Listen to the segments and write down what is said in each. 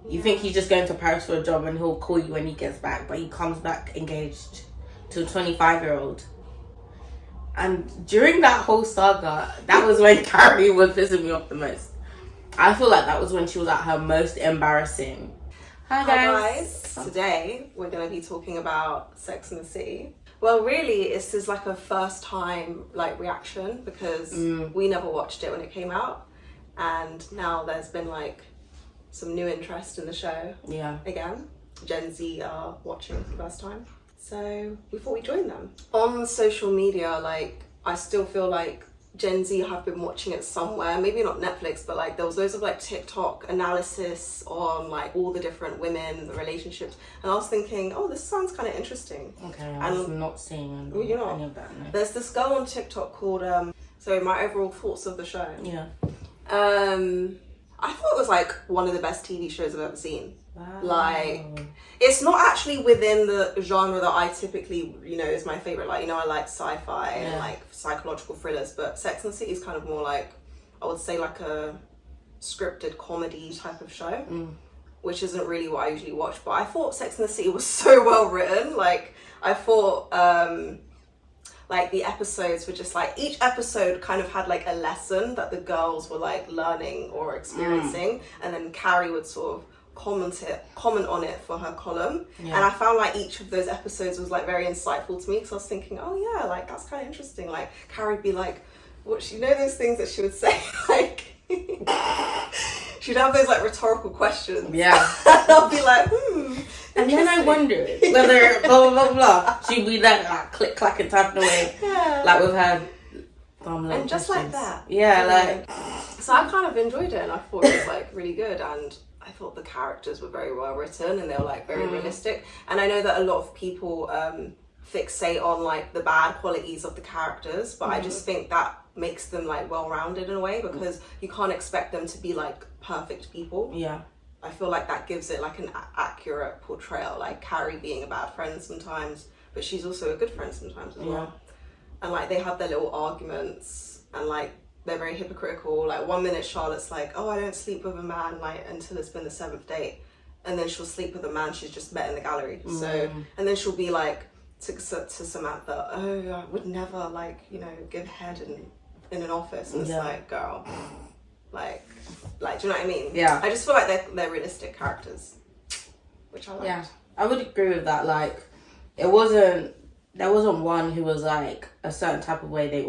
You think he's just going to Paris for a job and he'll call you when he gets back, but he comes back engaged to a 25-year-old. And during that whole saga, that was when Carrie was pissing me off the most. I feel like that was when she was at her most embarrassing. Hi guys. Today we're going to be talking about Sex and the City. Well, really, this is like a first time like reaction because we never watched it when it came out, and now there's been like some new interest in the show. Yeah. Again, Gen Z are watching for the first time, so we thought we'd join them on social media. Like, I still feel like Gen Z have been watching it somewhere, maybe not Netflix, but like there was loads of like TikTok analysis on like all the different women, the relationships, and I was thinking, oh, this sounds kind of interesting. Okay, I was not seeing any of that. No. There's this girl on TikTok called my overall thoughts of the show. Yeah. I thought it was like one of the best TV shows I've ever seen. Wow. Like, it's not actually within the genre that I typically, is my favorite. Like, I like sci-fi and like psychological thrillers, but Sex and the City is kind of more like, I would say like a scripted comedy type of show, which isn't really what I usually watch. But I thought Sex and the City was so well written. Like, I thought like the episodes were just like, each episode kind of had like a lesson that the girls were like learning or experiencing, and then Carrie would sort of comment on it for her column. And I found like each of those episodes was like very insightful to me, because I was thinking, oh yeah, like that's kind of interesting. Like Carrie'd be like, those things that she would say, like she'd have those like rhetorical questions, and I'll be like, and then I wondered whether blah blah blah blah she'd be like click clack and typing away, like with her and just like that, like. So I kind of enjoyed it, and I thought it was like really good, and I thought the characters were very well written, and they were like very realistic. And I know that a lot of people fixate on like the bad qualities of the characters, but I just think that makes them like well-rounded in a way, because you can't expect them to be like perfect people. Yeah. I feel like that gives it like an accurate portrayal, like Carrie being a bad friend sometimes, but she's also a good friend sometimes as well. And like they have their little arguments, and like they're very hypocritical. Like 1 minute Charlotte's like, oh, I don't sleep with a man like until it's been the 7th date, and then she'll sleep with a man she's just met in the gallery. So, and then she'll be like to Samantha, oh, I would never like give head in an office, and it's like, girl, like do you know what I mean? Yeah. I just feel like they're realistic characters, which I liked. Yeah, I would agree with that. Like, there wasn't one who was like a certain type of way. They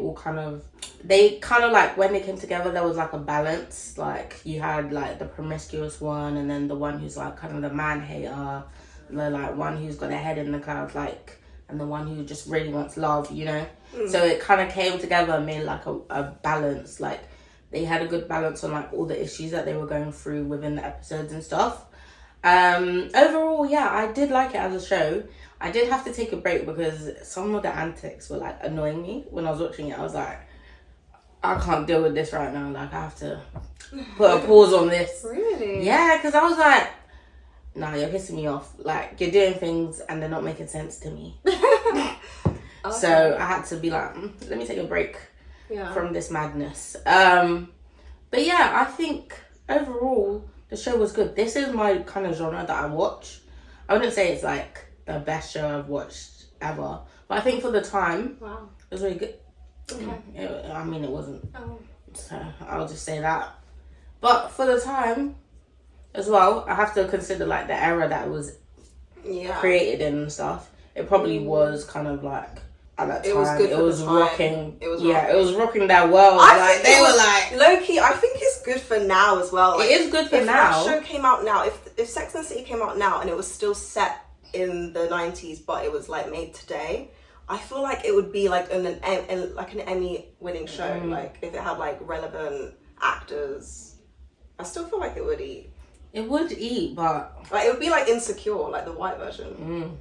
kind of like, when they came together, there was like a balance. Like, you had like the promiscuous one, and then the one who's like kind of the man hater, the like one who's got their head in the clouds, like, and the one who just really wants love, So it kind of came together and made like a balance. Like, they had a good balance on like all the issues that they were going through within the episodes and stuff. Overall, yeah, I did like it as a show. I did have to take a break because some of the antics were like annoying me when I was watching it. I was like, I can't deal with this right now. Like, I have to put a pause on this. Really? Yeah, because I was like, nah, you're pissing me off. Like, you're doing things and they're not making sense to me. Okay. So I had to be like, let me take a break from this madness. But yeah, I think overall the show was good. This is my kind of genre that I watch. I wouldn't say it's like the best show I've watched ever, but I think for the time, it was really good. Okay. It wasn't. Oh. So I'll just say that. But for the time as well, I have to consider like the era that it was created in and stuff. It probably was kind of like, at that time, it was good. It was rocking. It was rocking that world. Like, they were like, low key. I think it's good for now as well. Like, it is good for now. If that show came out now, if Sex and the City came out now and it was still set in the 90s, but it was like made today, I feel like it would be like an Emmy winning show. Like, if it had like relevant actors, I still feel like it would eat. It would eat, but like, it would be like Insecure, like the white version.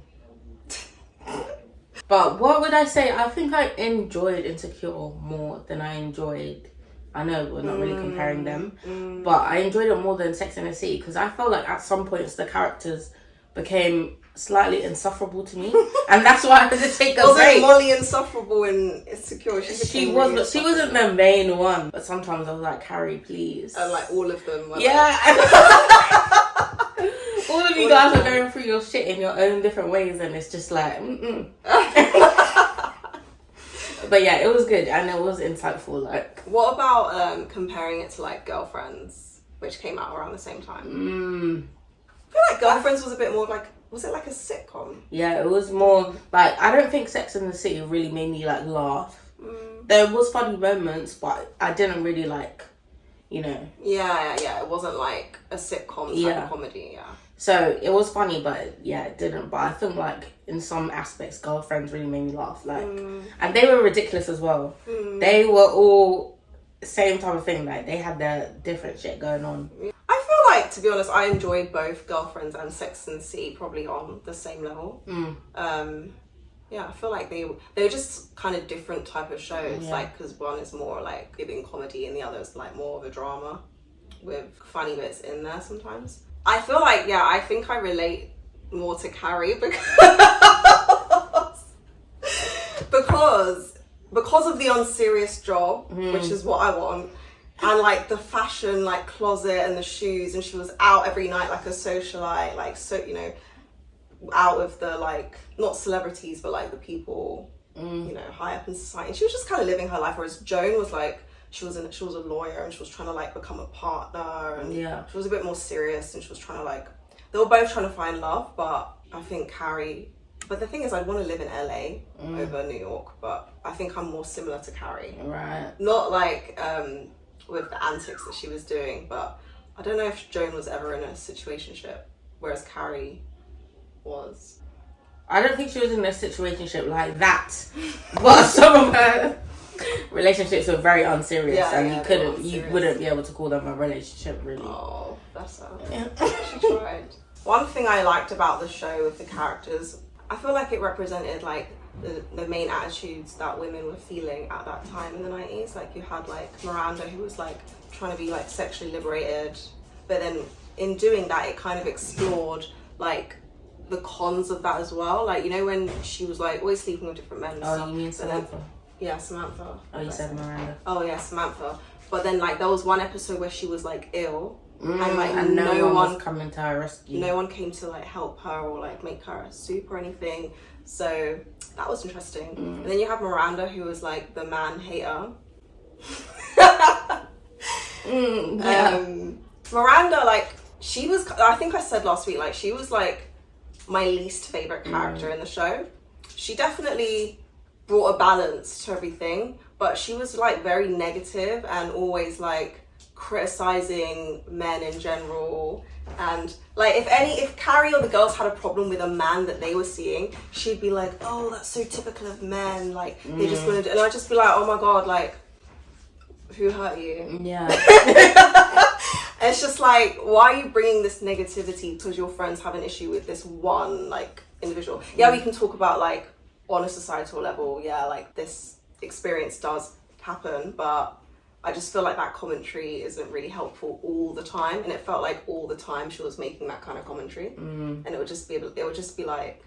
But what would I say? I think I enjoyed Insecure more than I enjoyed. I know we're not really comparing them, but I enjoyed it more than Sex and the City, because I felt like at some points the characters became slightly insufferable to me, and that's why I had to take a break. Wasn't Molly insufferable in Insecure? She wasn't the main one, but sometimes I was like, Carrie, please. And like all of them were you guys are going through your shit in your own different ways, and it's just like, But yeah, it was good and it was insightful. Like, what about comparing it to like Girlfriends, which came out around the same time? I feel like Girlfriends was a bit more like, was it like a sitcom? Yeah, it was more like, I don't think Sex and the City really made me like laugh. There was funny moments, but I didn't really like, you know. Yeah. It wasn't like a sitcom type comedy. Yeah. So it was funny, but yeah, it didn't. But I think like in some aspects, Girlfriends really made me laugh. Like, and they were ridiculous as well. They were all same type of thing. Like, they had their different shit going on. I feel like, to be honest, I enjoyed both Girlfriends and Sex and the City probably on the same level. Yeah, I feel like they were just kind of different type of shows. Like, because one is more like giving comedy and the other is like more of a drama with funny bits in there sometimes. I feel like, I think I relate more to Carrie because of the unserious job, which is what I want, and like the fashion like closet and the shoes, and she was out every night like a socialite, like, so, you know, out with the like, not celebrities but like the people you know, high up in society. She was just kind of living her life, whereas Joan was like, she was a lawyer and she was trying to like become a partner, and she was a bit more serious, and she was trying to like, they were both trying to find love. But I think Carrie, but the thing is, I'd want to live in LA over New York, but I think I'm more similar to Carrie. Right. Not like with the antics that she was doing, but I don't know if Joan was ever in a situationship, whereas Carrie was. I don't think she was in a situationship like that, but some of her relationships were very unserious, and you wouldn't be able to call them a relationship, really. Oh, that's sad. She tried. One thing I liked about the show with the characters, I feel like it represented like the main attitudes that women were feeling at that time in the 90s. Like, you had like Miranda, who was like trying to be like sexually liberated, but then in doing that it kind of explored like the cons of that as well. Like, you know, when she was like always sleeping with different men. Oh, you mean Samantha? Yeah, Samantha. Oh, you said Miranda. Oh yeah, Samantha. But then like there was one episode where she was like ill, and like and no one was coming to her rescue. No one came to like help her or like make her a soup or anything. So that was interesting. And then you have Miranda, who was like the man hater. Miranda, like, she was, I think I said last week, like, she was like my least favorite character in the show. She definitely brought a balance to everything, but she was like very negative and always like criticizing men in general. And like, if Carrie or the girls had a problem with a man that they were seeing, she'd be like, oh, that's so typical of men, like they just want to do, and I'd just be like, oh my god, like, who hurt you? Yeah. It's just like, why are you bringing this negativity because your friends have an issue with this one like individual? Yeah, we can talk about like on a societal level, like this experience does happen, but I just feel like that commentary isn't really helpful all the time, and it felt like all the time she was making that kind of commentary, and it would just be like,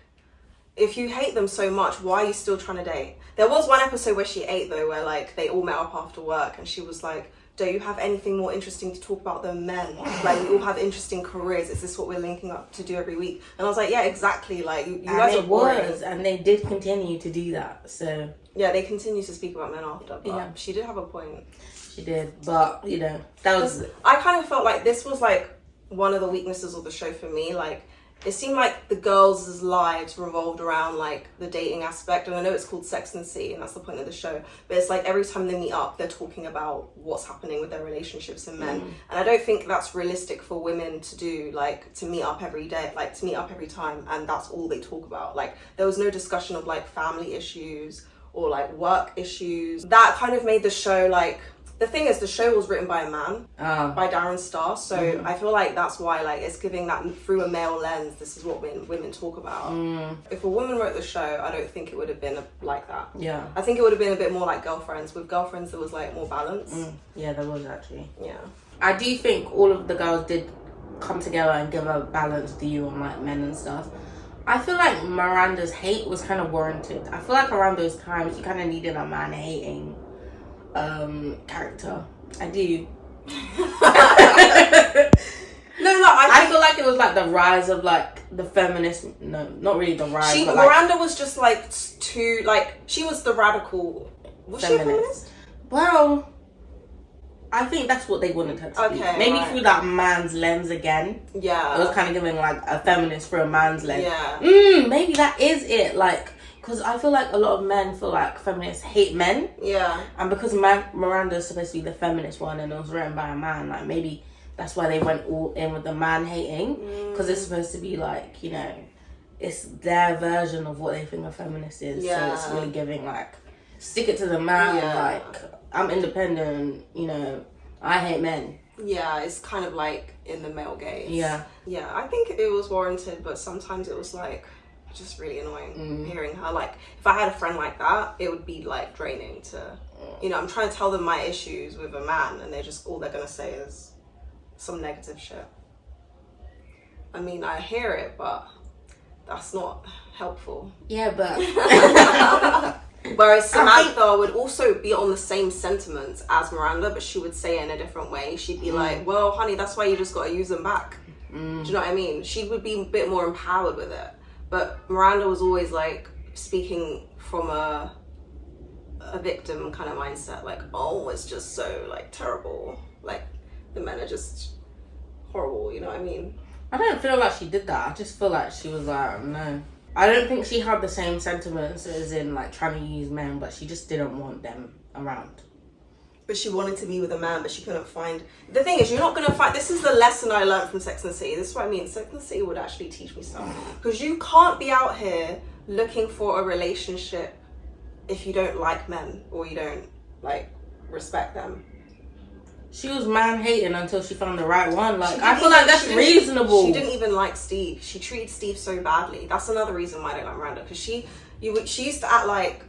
if you hate them so much, why are you still trying to date? There was one episode where she ate though, where like they all met up after work, and she was like, do you have anything more interesting to talk about than men? Like, we all have interesting careers. Is this what we're linking up to do every week? And I was like, yeah, exactly. Like, you guys are boring. And they did continue to do that. So yeah, they continue to speak about men after. But she did have a point. She did, but you know, that was. I kind of felt like this was like one of the weaknesses of the show for me. Like, it seemed like the girls' lives revolved around like the dating aspect, and I know it's called Sex and the City, and that's the point of the show, but it's like every time they meet up, they're talking about what's happening with their relationships and men, and I don't think that's realistic for women to do, like to meet up every day, like to meet up every time, and that's all they talk about. Like, there was no discussion of like family issues or like work issues. That kind of made the show like, the thing is, the show was written by a man, by Darren Star, so I feel like that's why, like, it's giving that through a male lens, this is what women talk about. If a woman wrote the show, I don't think it would have been like that. Yeah. I think it would have been a bit more like Girlfriends. With Girlfriends, there was, like, more balance. Yeah, there was, actually. Yeah. I do think all of the girls did come together and give a balanced view on, like, men and stuff. I feel like Miranda's hate was kind of warranted. I feel like around those times, you kind of needed a man hating character. I do. No, I feel like it was like the rise of like the feminist. No, not really the rise. But Miranda was just like too like she was the radical. Was feminist. She a feminist? Well, I think that's what they wanted her to be. Maybe through that man's lens again. Yeah. It was kind of giving like a feminist through a man's lens. Yeah. Maybe that is it. Like, because I feel like a lot of men feel like feminists hate men. Yeah. And because Miranda's supposed to be the feminist one and it was written by a man, like maybe that's why they went all in with the man hating. Because it's supposed to be like, you know, it's their version of what they think a feminist is. Yeah. So it's really giving like, stick it to the man, like, I'm independent, you know, I hate men. Yeah, it's kind of like in the male gaze. Yeah. Yeah, I think it was warranted, but sometimes it was like just really annoying hearing her. Like, if I had a friend like that, it would be like draining to, you know, I'm trying to tell them my issues with a man and all they're going to say is some negative shit. I mean, I hear it, but that's not helpful. Yeah, but... Whereas Samantha would also be on the same sentiments as Miranda, but she would say it in a different way. She'd be like, well, honey, that's why you just got to use them back. Do you know what I mean? She would be a bit more empowered with it. But Miranda was always like speaking from a victim kind of mindset. Like, oh, it's just so like terrible. Like, the men are just horrible, you know what I mean? I don't feel like she did that. I just feel like she was like, no. I don't think she had the same sentiments as in like trying to use men, but she just didn't want them around. But she wanted to be with a man, but she couldn't find... The thing is, you're not going to find... This is the lesson I learned from Sex and the City. This is what I mean. Sex and the City would actually teach me something. Because you can't be out here looking for a relationship if you don't like men or you don't, like, respect them. She was man-hating until she found the right one. Like, I feel like that's reasonable. She didn't even like Steve. She treated Steve so badly. That's another reason why I don't like Miranda. Because she used to act like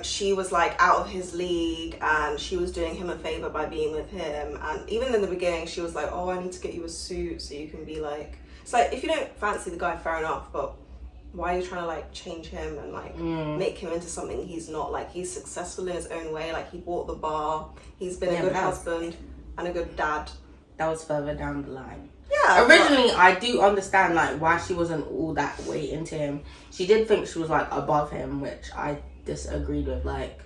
she was like out of his league and she was doing him a favor by being with him. And even in the beginning, she was like, oh, I need to get you a suit so you can be like... It's like, if you don't fancy the guy, fair enough, but why are you trying to like change him and like make him into something he's not? Like, he's successful in his own way. Like, he bought the bar, he's been a good husband and a good dad. That was further down the line. Yeah. Originally, I do understand like why she wasn't all that way into him. She did think she was like above him, which I disagreed with. Like,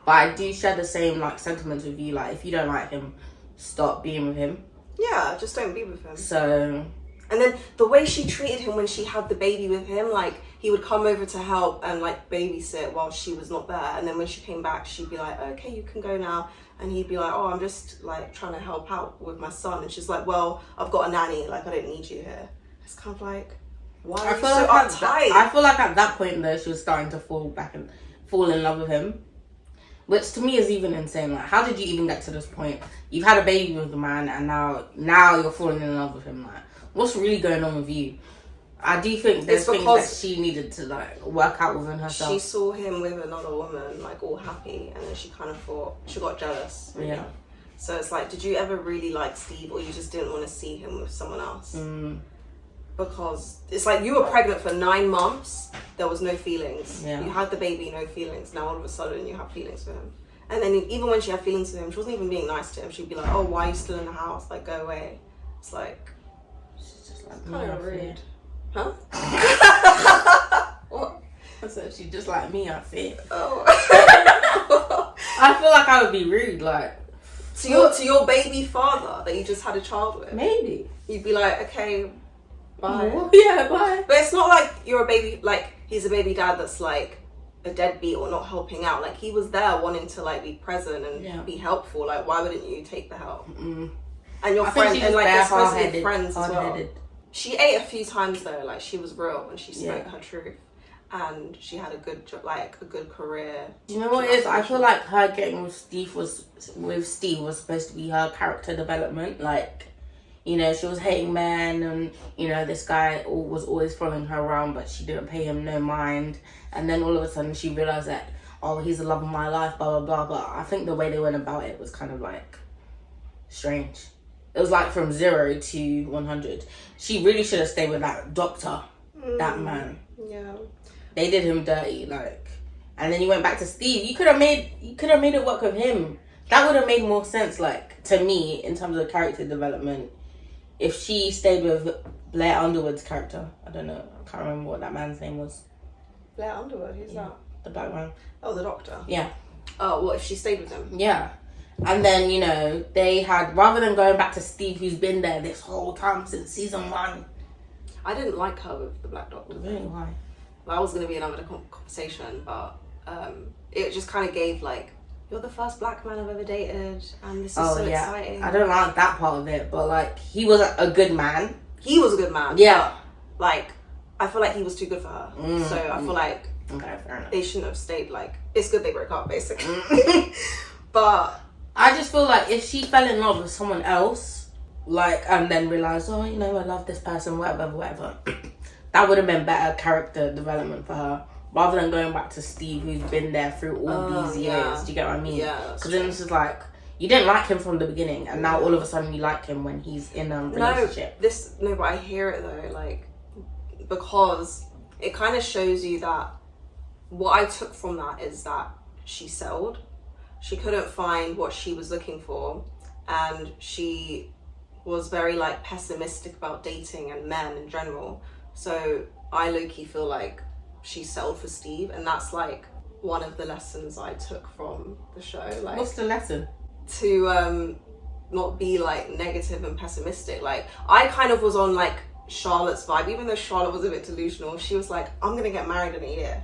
but I do share the same like sentiments with you. Like, if you don't like him, stop being with him. Yeah, just don't be with him. So... And then the way she treated him when she had the baby with him, like, he would come over to help and, like, babysit while she was not there. And then when she came back, she'd be like, okay, you can go now. And he'd be like, oh, I'm just, like, trying to help out with my son. And she's like, well, I've got a nanny. Like, I don't need you here. It's kind of like, why are you so uptight? I feel like at that point, though, she was starting to fall in love with him. Which to me is even insane. Like, how did you even get to this point? You've had a baby with the man and now you're falling in love with him. Like, what's really going on with you? I do think there's things that she needed to like work out within herself. She saw him with another woman, like all happy, and then she kind of thought she got jealous. Really. Yeah. So it's like, did you ever really like Steve, or you just didn't want to see him with someone else? Because it's like you were pregnant for 9 months, there was no feelings. Yeah. You had the baby, no feelings. Now all of a sudden you have feelings for him. And then even when she had feelings for him, she wasn't even being nice to him. She'd be like, "Oh, why are you still in the house? Like, go away." It's like. Kind of rude. Huh? What? I said she's just like me, I feel. Oh. I feel like I would be rude, like to your baby father that you just had a child with. Maybe. You'd be like, okay, bye. Oh, yeah, bye. But it's not like you're a baby, like he's a baby dad that's like a deadbeat or not helping out. Like, he was there wanting to like be present and be helpful. Like, why wouldn't you take the help? And your friend, and like they're supposed to be friends as well. She ate a few times though, like she was real when she spoke her truth, and she had a good career. You know what it is? I feel like her getting with Steve was supposed to be her character development. Like, you know, she was hating men, and you know this guy was always following her around, but she didn't pay him no mind. And then all of a sudden she realized that, oh, he's the love of my life, blah blah blah. But I think the way they went about it was kind of like strange. It was like from 0 to 100. She really should have stayed with that doctor, that man. Yeah. They did him dirty, like. And then you went back to Steve. You could have made it work with him. That would have made more sense, like, to me, in terms of character development. if she stayed with Blair Underwood's character, I don't know, I can't remember what that man's name was. Blair Underwood, who's that? The black man. Oh, the doctor. Yeah. Oh, what if she stayed with him? Yeah. And then, you know, they had, rather than going back to Steve, who's been there this whole time since season 1. I didn't like her with the black doctor. Really? Why? That was going to be another conversation, but it just kind of gave, like, you're the first black man I've ever dated, and this is so exciting. I don't like that part of it, but, like, he was a good man. He was a good man. Yeah. But, like, I feel like he was too good for her. So I feel like they shouldn't have stayed, like, it's good they broke up, basically. But I just feel like if she fell in love with someone else, like, and then realised, oh, you know, I love this person, whatever, that would have been better character development for her, rather than going back to Steve, who's been there through all these years. Do you get what I mean? Yeah. Because then it's just like, you didn't like him from the beginning, and now all of a sudden you like him when he's in a relationship. No, but I hear it though, like, because it kind of shows you that what I took from that is that she settled. She couldn't find what she was looking for, and she was very, like, pessimistic about dating and men in general. So I low-key feel like she settled for Steve, and that's, like, one of the lessons I took from the show. Like, what's the lesson? To not be, like, negative and pessimistic. Like, I kind of was on, like, Charlotte's vibe, even though Charlotte was a bit delusional. She was like, I'm gonna get married in a year.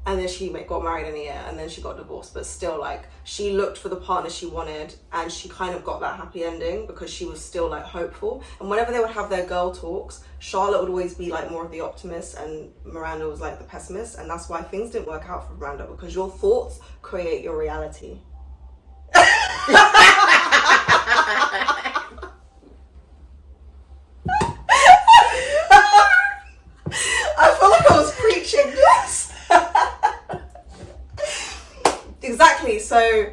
And then she got married in a year, and then she got divorced. But still, like, she looked for the partner she wanted, and she kind of got that happy ending because she was still, like, hopeful. And whenever they would have their girl talks, Charlotte would always be, like, more of the optimist, and Miranda was, like, the pessimist. And that's why things didn't work out for Miranda, because your thoughts create your reality. I feel like I was preaching this. Exactly, so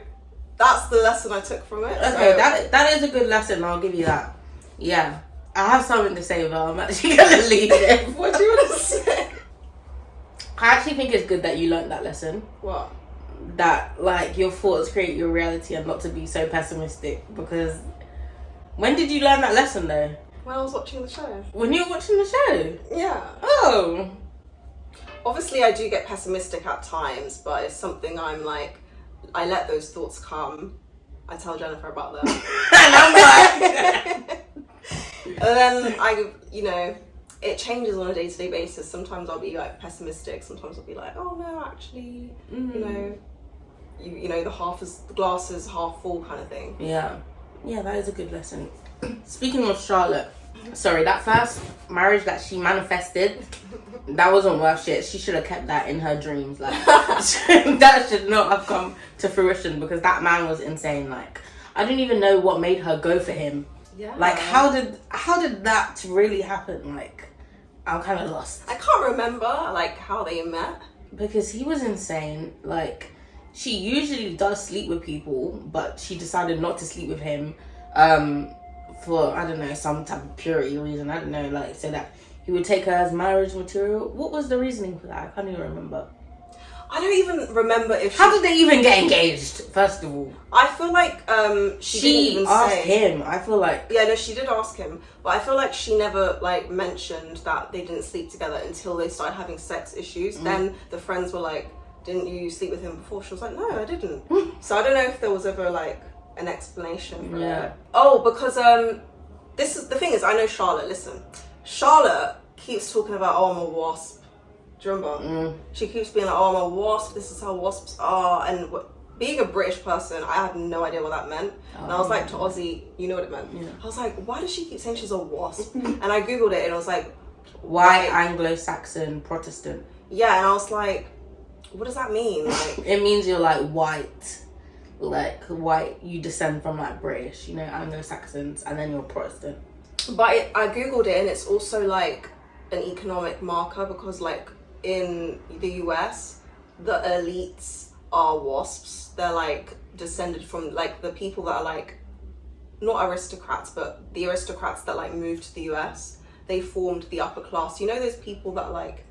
that's the lesson I took from it. Okay, so that is a good lesson, I'll give you that. Yeah. I have something to say, but I'm actually going to leave it. What do you want to say? I actually think it's good that you learned that lesson. What? That, like, your thoughts create your reality, and not to be so pessimistic, because when did you learn that lesson, though? When I was watching the show. When you were watching the show? Yeah. Oh. Obviously, I do get pessimistic at times, but it's something I'm like, I let those thoughts come. I tell Jennifer about them. And I'm like... And then you know, it changes on a day-to-day basis. Sometimes I'll be, like, pessimistic. Sometimes I'll be like, oh no, actually, you know, the glass is half full kind of thing. Yeah. Yeah, that is a good lesson. Speaking of Charlotte, sorry, that first marriage that she manifested, that wasn't worth shit. She should have kept that in her dreams. Like, that should not have come to fruition, because that man was insane. Like, I didn't even know what made her go for him. Yeah. Like, how did that really happen? Like, I'm kind of lost. I can't remember, like, how they met. Because he was insane. Like, she usually does sleep with people, but she decided not to sleep with him for, I don't know, some type of purity reason. I don't know, like, so that he would take her as marriage material. What was the reasoning for that? I can't even remember. I don't even remember if How did they even get engaged, first of all? I feel like she didn't even asked say. him. I feel like... Yeah, no, she did ask him. But I feel like she never, like, mentioned that they didn't sleep together until they started having sex issues. Then the friends were like, didn't you sleep with him before? She was like, no, I didn't. So I don't know if there was ever, like, an explanation for it. Oh, because this is the thing is, I know Charlotte. Listen, Charlotte keeps talking about, oh, I'm a wasp. Do you remember? She keeps being like, oh, I'm a wasp. This is how wasps are. And being a British person, I had no idea what that meant. And I was like to Ozzy, you know what it meant? Yeah. I was like, why does she keep saying she's a wasp? And I googled it, and I was like, white Anglo-Saxon Protestant. Yeah, and I was like, what does that mean? Like, it means you're like white. Like white, you descend from like British, you know, Anglo-Saxons, and then you're Protestant. But I googled it, and it's also like an economic marker, because like in the US, the elites are wasps. They're like descended from like the people that are like not aristocrats, but the aristocrats that like moved to the US. They formed the upper class. You know those people that like,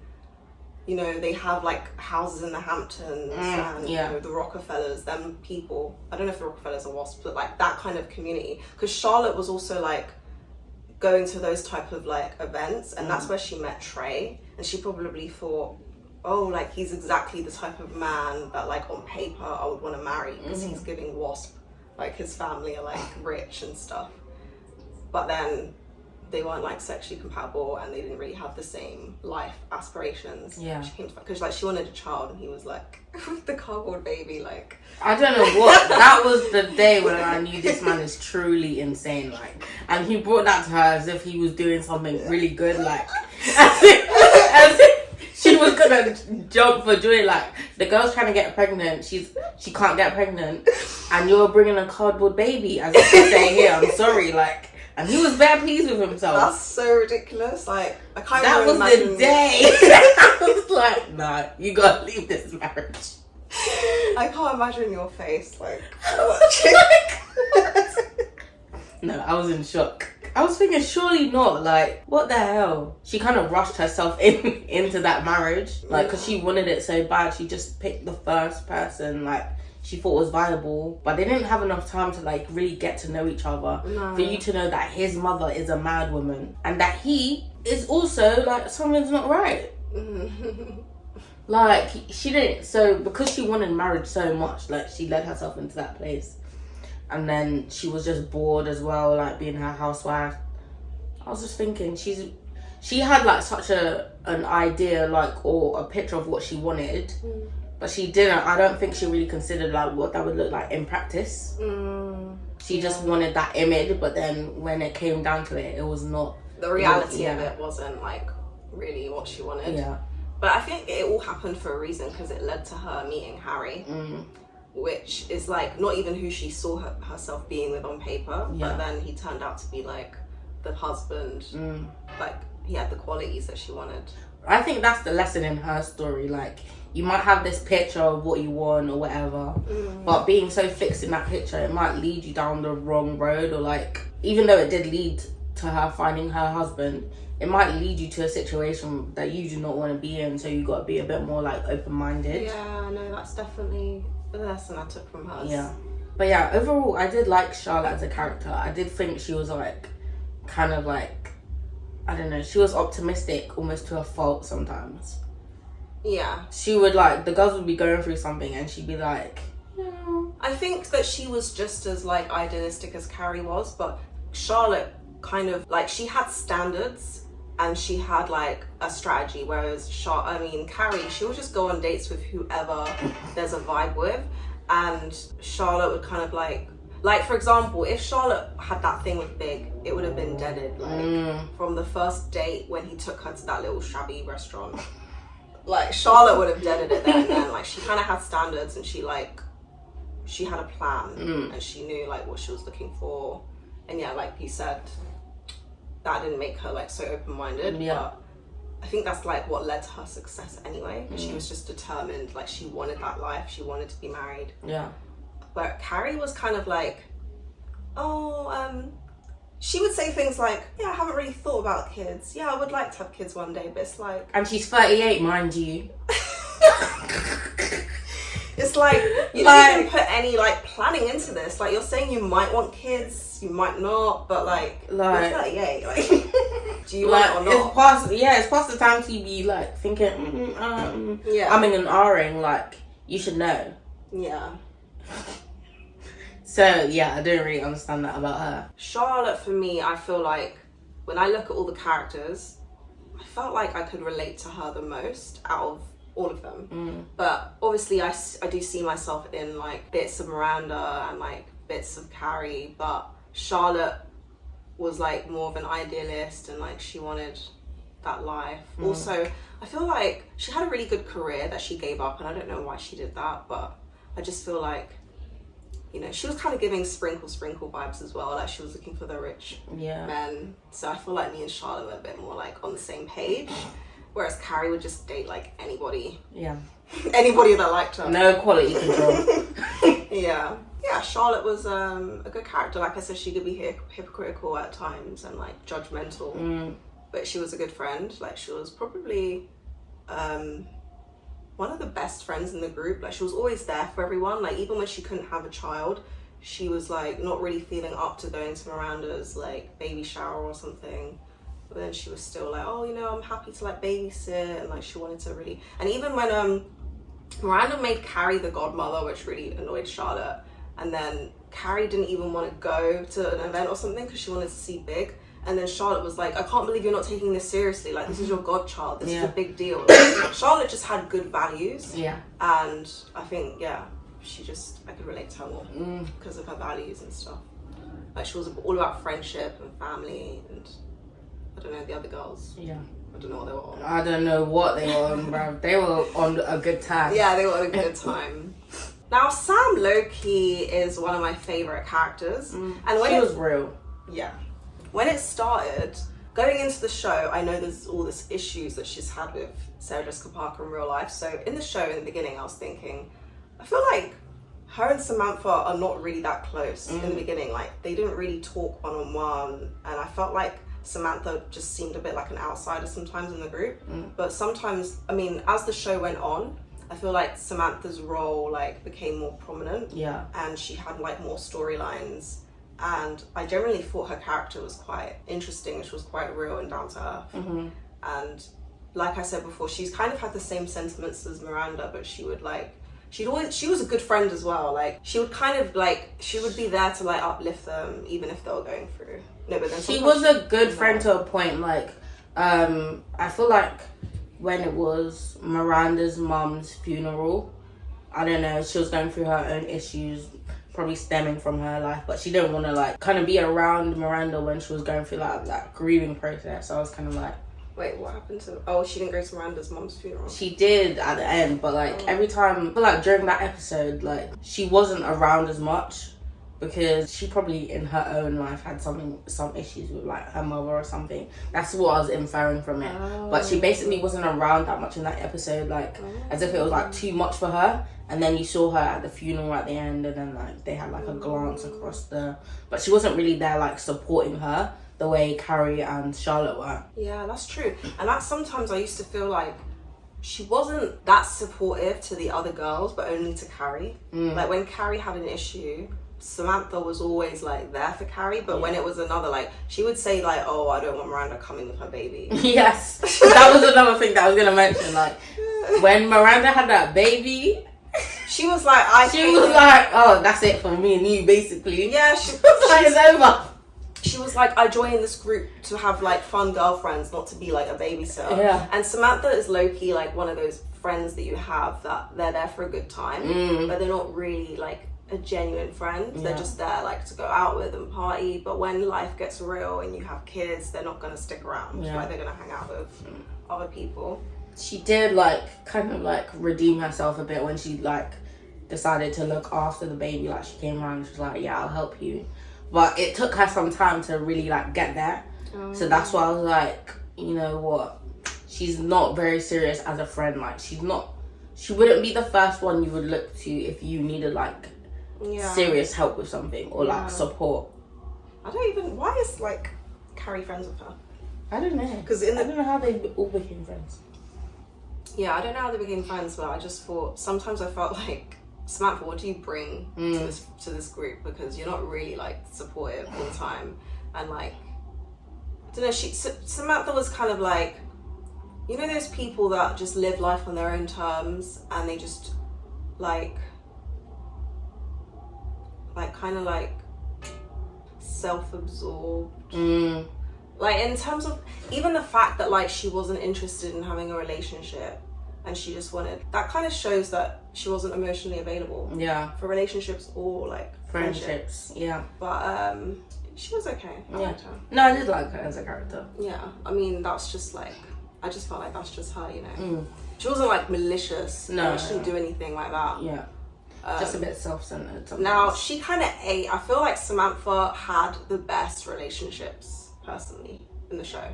you know, they have like houses in the Hamptons and you know, the Rockefellers, them people. I don't know if the Rockefellers are wasps, but like that kind of community. Because Charlotte was also like going to those type of like events, and that's where she met Trey, and she probably thought, oh, like he's exactly the type of man that like on paper I would want to marry, because he's giving Wasp, like his family are like rich and stuff, but then they weren't like sexually compatible, and they didn't really have the same life aspirations. Yeah, she came to, because like she wanted a child, and he was like the cardboard baby. Like, I don't know what that was the day when I knew this man is truly insane. Like, and he brought that to her as if he was doing something really good. Like, as if she was gonna jump for joy. Like, the girl's trying to get pregnant, she can't get pregnant, and you're bringing a cardboard baby, as if to say, here, I'm sorry, like. And he was very pleased with himself. That's so ridiculous. Like, I can't that even was imagine. The day. I was like, nah, you gotta leave this marriage. I can't imagine your face, like, No, I was in shock. I was thinking, surely not. Like, what the hell? She kind of rushed herself into that marriage. Like, because she wanted it so bad. She just picked the first person, like, she thought was viable, but they didn't have enough time to like really get to know each other for you to know that his mother is a mad woman, and that he is also like, something's not right. Like, she didn't, so because she wanted marriage so much, like she led herself into that place, and then she was just bored as well, like being her housewife. I was just thinking, she had like such an idea, like, or a picture of what she wanted. But she didn't. I don't think she really considered like what that would look like in practice. She just wanted that image, but then when it came down to it, it was not. The reality of it wasn't like really what she wanted. Yeah. But I think it all happened for a reason, because it led to her meeting Harry, which is like not even who she saw herself being with on paper. Yeah. But then he turned out to be like the husband. Like, he had the qualities that she wanted. I think that's the lesson in her story. Like, you might have this picture of what you want or whatever, but being so fixed in that picture, it might lead you down the wrong road, or like, even though it did lead to her finding her husband, it might lead you to a situation that you do not want to be in, so you got to be a bit more like open-minded. Yeah, no, that's definitely the lesson I took from hers. Yeah. But yeah, overall, I did like Charlotte as a character. I did think she was like, kind of like, I don't know, she was optimistic almost to a fault sometimes. Yeah. She would like, the girls would be going through something and she'd be like, I think that she was just as like idealistic as Carrie was, but Charlotte kind of like, she had standards and she had like a strategy, whereas Carrie, she would just go on dates with whoever there's a vibe with, and Charlotte would kind of like for example, if Charlotte had that thing with Big, it would have been deaded, like from the first date when he took her to that little shabby restaurant. Like, Charlotte would have deaded it there and then. Like, she kind of had standards, and she had a plan, and she knew like what she was looking for. And yeah, like you said, that didn't make her like so open-minded, but I think that's like what led to her success anyway. She was just determined, like she wanted that life, she wanted to be married. Yeah. But Carrie was kind of like, she would say things like, yeah, I haven't really thought about kids. Yeah, I would like to have kids one day, but it's like... And she's 38, mind you. It's like, you didn't even put any like planning into this. Like, you're saying you might want kids, you might not, but like you're 38. Like, do you want it or not? It's past the time to be like thinking, umming and ahhing, like, you should know. Yeah. So, yeah, I don't really understand that about her. Charlotte, for me, I feel like, when I look at all the characters, I felt like I could relate to her the most out of all of them. But obviously, I do see myself in, like, bits of Miranda and, like, bits of Carrie. But Charlotte was, like, more of an idealist, and, like, she wanted that life. Also, I feel like she had a really good career that she gave up, and I don't know why she did that, but I just feel like, you know, she was kind of giving sprinkle vibes as well. Like, she was looking for the rich men. So I feel like me and Charlotte were a bit more like on the same page. Whereas Carrie would just date like anybody. Yeah. Anybody that liked her. No quality control. Yeah. Yeah, Charlotte was a good character. Like I said, she could be hypocritical at times and like judgmental. But she was a good friend. Like, she was probably one of the best friends in the group. Like, she was always there for everyone. Like, even when she couldn't have a child, she was like not really feeling up to going to Miranda's like baby shower or something. But then she was still like, oh, you know, I'm happy to like babysit, and like she wanted to really. And even when Miranda made Carrie the godmother, which really annoyed Charlotte, and then Carrie didn't even want to go to an event or something because she wanted to see Big. And then Charlotte was like, I can't believe you're not taking this seriously. Like, this is your godchild. This is a big deal. Like, Charlotte just had good values. Yeah. And I think, I could relate to her more because of her values and stuff. Like, she was all about friendship and family and, I don't know, the other girls. Yeah. I don't know what they were on. I don't know what they were on, bruv. They were on a good time. Yeah, they were on a good time. Now, Sam Loki is one of my favourite characters. And when she was real. Yeah. When it started, going into the show, I know there's all this issues that she's had with Sarah Jessica Parker in real life. So in the show, in the beginning, I was thinking, I feel like her and Samantha are not really that close in the beginning. Like, they didn't really talk one-on-one. And I felt like Samantha just seemed a bit like an outsider sometimes in the group. But sometimes, I mean, as the show went on, I feel like Samantha's role, like, became more prominent. Yeah. And she had, like, more storylines. And I generally thought her character was quite interesting. She was quite real and down to earth. And like I said before, she's kind of had the same sentiments as Miranda, but she would like, she was a good friend as well. Like, she would kind of like, she would be there to like uplift them even if they were going through. No, but then she was a good friend to a point. Like, I feel like when it was Miranda's mum's funeral, I don't know, she was going through her own issues, probably stemming from her life, but she didn't want to like kind of be around Miranda when she was going through like that grieving process. So I was kind of like, wait, what happened to? Oh, she didn't go to Miranda's mom's funeral. She did at the end, but like every time, I feel like during that episode, like she wasn't around as much because she probably in her own life had some issues with like her mother or something. That's what I was inferring from it. But she basically wasn't around that much in that episode, like as if it was like too much for her. And then you saw her at the funeral at the end, and then like they had like a glance across but she wasn't really there like supporting her the way Carrie and Charlotte were. Yeah, that's true. And that sometimes I used to feel like she wasn't that supportive to the other girls, but only to Carrie. Like when Carrie had an issue, Samantha was always like there for Carrie, but when it was another, like she would say like, oh, I don't want Miranda coming with her baby. Yes, that was another thing that I was gonna mention. Like when Miranda had that baby, she was like, oh, that's it for me and you, basically. Yeah, it's over. She was like, I joined this group to have like fun girlfriends, not to be like a babysitter. Yeah. And Samantha is low-key like one of those friends that you have that they're there for a good time, but they're not really like a genuine friend. They're just there like to go out with and party. But when life gets real and you have kids, they're not gonna stick around. Like they're gonna hang out with other people. She did like kind of like redeem herself a bit when she like decided to look after the baby. Like she came around and she was like, yeah, I'll help you. But it took her some time to really like get there. So that's why I was like, you know what? She's not very serious as a friend. Like she wouldn't be the first one you would look to if you needed like serious help with something or like support. Why is like Carrie friends with her? I don't know. Because I don't know how they all became friends. Yeah, I don't know how they became friends, but I just thought sometimes I felt like, Samantha, what do you bring to this group? Because you're not really like supportive all the time, and like I don't know. Samantha was kind of like, you know, those people that just live life on their own terms and they just like kind of like self-absorbed. Like in terms of even the fact that like she wasn't interested in having a relationship and she just wanted, that kind of shows that she wasn't emotionally available for relationships or like friendships. But she was okay. I liked her. No, I did like her as a character. I mean, that's just like, I just felt like that's just her, you know. She wasn't like malicious. No, she didn't do anything like that. Just a bit self-centered sometimes. Now she kind of ate. I feel like Samantha had the best relationships personally in the show,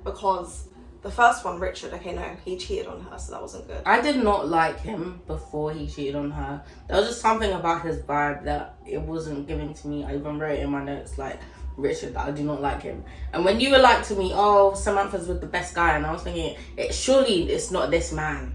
because the first one, Richard, okay, no, he cheated on her, so that wasn't good. I did not like him before he cheated on her. There was just something about his vibe that it wasn't giving to me. I even wrote in my notes like, Richard, I do not like him. And when you were like to me, oh, Samantha's with the best guy, and I was thinking, surely it's not this man.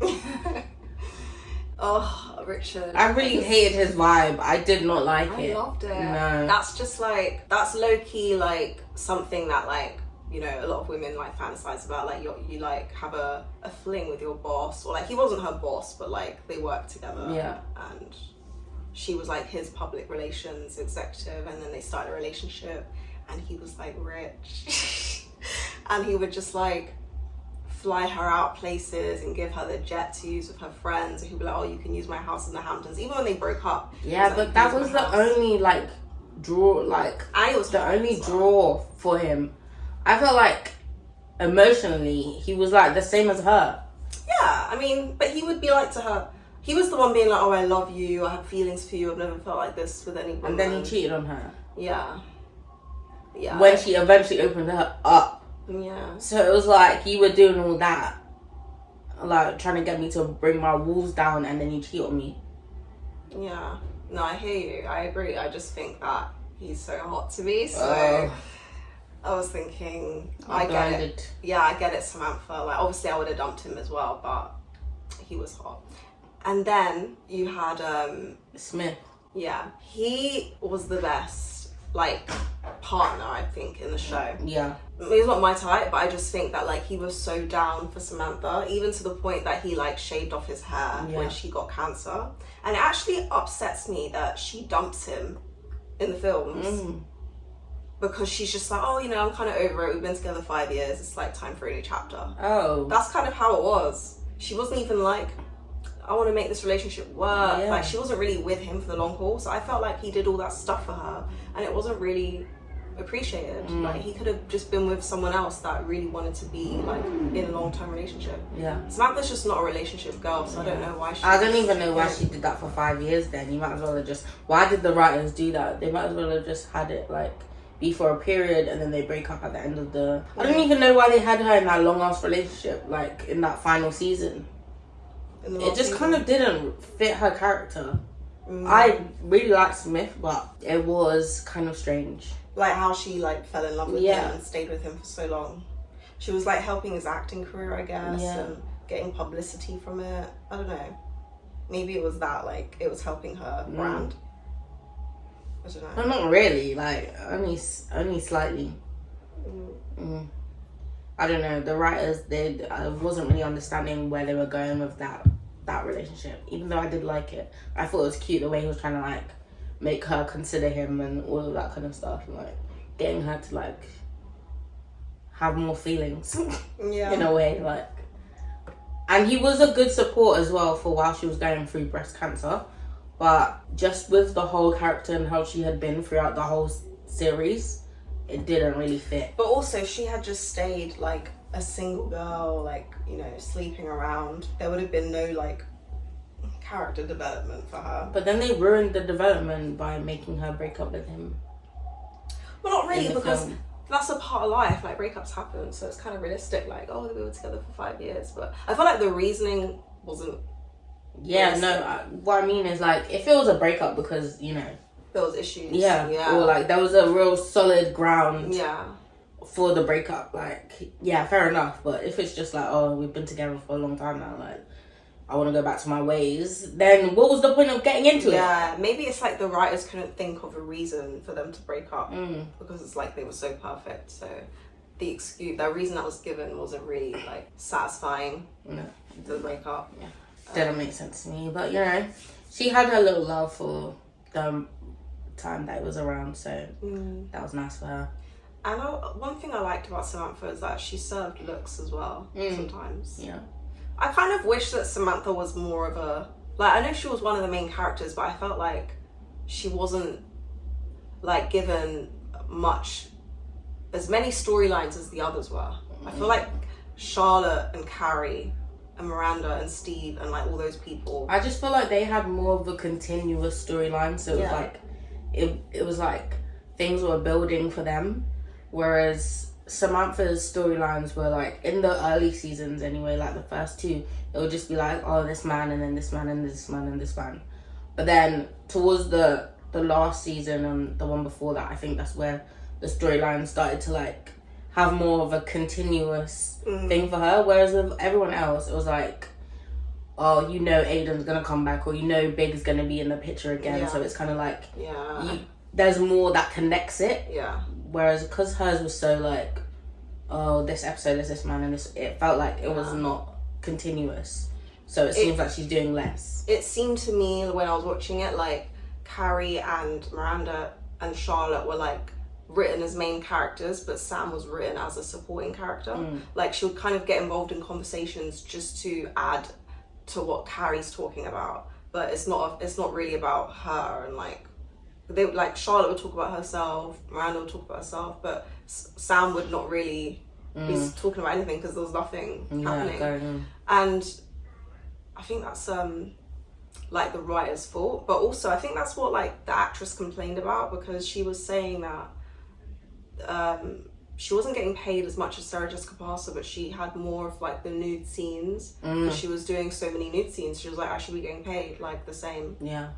Oh, Richard. I really hated his vibe. I did not like it. I loved it. No. That's just like, that's low-key like something that like, you know, a lot of women like fantasize about, like you like have a fling with your boss, or like he wasn't her boss, but like they worked together. Yeah. And she was like his public relations executive, and then they started a relationship, and he was like rich. And he would just like fly her out places and give her the jet to use with her friends, and he'd be like, oh, you can use my house in the Hamptons, even when they broke up. Yeah, but that was the only like draw, like I was the only draw for him. I felt like emotionally he was like the same as her. Yeah, I mean, but he would be like to her, he was the one being like, oh, I love you, I have feelings for you, I've never felt like this with anyone. And then he cheated on her. Yeah. Yeah. When she eventually opened her up. Yeah. So it was like you were doing all that, like trying to get me to bring my walls down, and then you cheat on me. Yeah. No, I hear you. I agree. I just think that he's so hot to me. So I was thinking, I get it. Yeah, I get it, Samantha. Like, obviously I would have dumped him as well, but he was hot. And then you had Smith. Yeah, he was the best, like, partner, I think, in the show. Yeah. He's not my type, but I just think that, like, he was so down for Samantha, even to the point that he, like, shaved off his hair when she got cancer. And it actually upsets me that she dumps him in the films. Because she's just like, oh, you know, I'm kind of over it. We've been together 5 years. It's, like, time for a new chapter. Oh. That's kind of how it was. She wasn't even like, I want to make this relationship work. Yeah. Like, she wasn't really with him for the long haul. So I felt like he did all that stuff for her, and it wasn't really appreciated. Like, he could have just been with someone else that really wanted to be like in a long-term relationship. Yeah. Samantha's just not a relationship girl, so I don't know why she... I don't even know why she did that for 5 years then. You might as well have just... Why did the writers do that? They might as well have just had it like be for a period, and then they break up at the end of the... I don't even know why they had her in that long-ass relationship, like in that final season. It just kind of didn't fit her character. I really liked Smith, but it was kind of strange. Like how she like fell in love with him and stayed with him for so long. She was like helping his acting career, I guess, and getting publicity from it. I don't know. Maybe it was that, like, it was helping her brand. I don't know. No, not really. Like, only slightly. I don't know. The writers, I wasn't really understanding where they were going with that relationship. Even though I did like it, I thought it was cute the way he was trying to like make her consider him and all of that kind of stuff, and like getting her to like have more feelings. In a way, like. And he was a good support as well for while she was going through breast cancer, but just with the whole character and how she had been throughout the whole series, it didn't really fit. But also, she had just stayed like a single girl, like, you know, sleeping around. There would have been no like character development for her. But then they ruined the development by making her break up with him. Well, not really, because that's a part of life. Like, breakups happen, so it's kind of realistic. Like, oh, we were together for 5 years, but I feel like the reasoning wasn't. Yeah, no. What I mean is, like, if it was a breakup because, you know, there was issues. Yeah. Or like there was a real solid ground. Yeah. For the breakup, like, yeah, fair enough. But if it's just like, oh, we've been together for a long time now, like, I want to go back to my ways, then what was the point of getting into it? Yeah, maybe it's like the writers couldn't think of a reason for them to break up because it's like they were so perfect. So the reason that was given wasn't really like satisfying. No, the breakup. Yeah, didn't make sense to me. But you know, she had her little love for the time that it was around, so that was nice for her. And one thing I liked about Samantha is that she served looks as well sometimes. Yeah. I kind of wish that Samantha was more of a... Like, I know she was one of the main characters, but I felt like she wasn't, like, given as many storylines as the others were. I feel like Charlotte and Carrie and Miranda and Steve and, like, all those people... I just feel like they had more of a continuous storyline, so it was like... It was like things were building for them, whereas Samantha's storylines were like in the early seasons anyway, like the first two, it would just be like, oh, this man and then this man and this man and this man. But then towards the last season and the one before that, I think that's where the storyline started to like have more of a continuous thing for her, whereas with everyone else it was like oh, you know Aiden's gonna come back, or you know Big's gonna be in the picture again, so it's kind of like, there's more that connects it. Yeah. Whereas, because hers was so like, oh, this episode is this man, and this, it felt like it was not continuous. So it seems like she's doing less. It seemed to me when I was watching it, like, Carrie and Miranda and Charlotte were like written as main characters, but Sam was written as a supporting character. Like, she would kind of get involved in conversations just to add to what Carrie's talking about, but it's not really about her. And like Charlotte would talk about herself, Miranda would talk about herself, but Sam would not really be talking about anything because there was nothing happening. And I think that's like the writer's fault, but also I think that's what like the actress complained about, because she was saying that she wasn't getting paid as much as Sarah Jessica Parker, but she had more of like the nude scenes because she was doing so many nude scenes. She was like, I should be getting paid like the same. Yeah.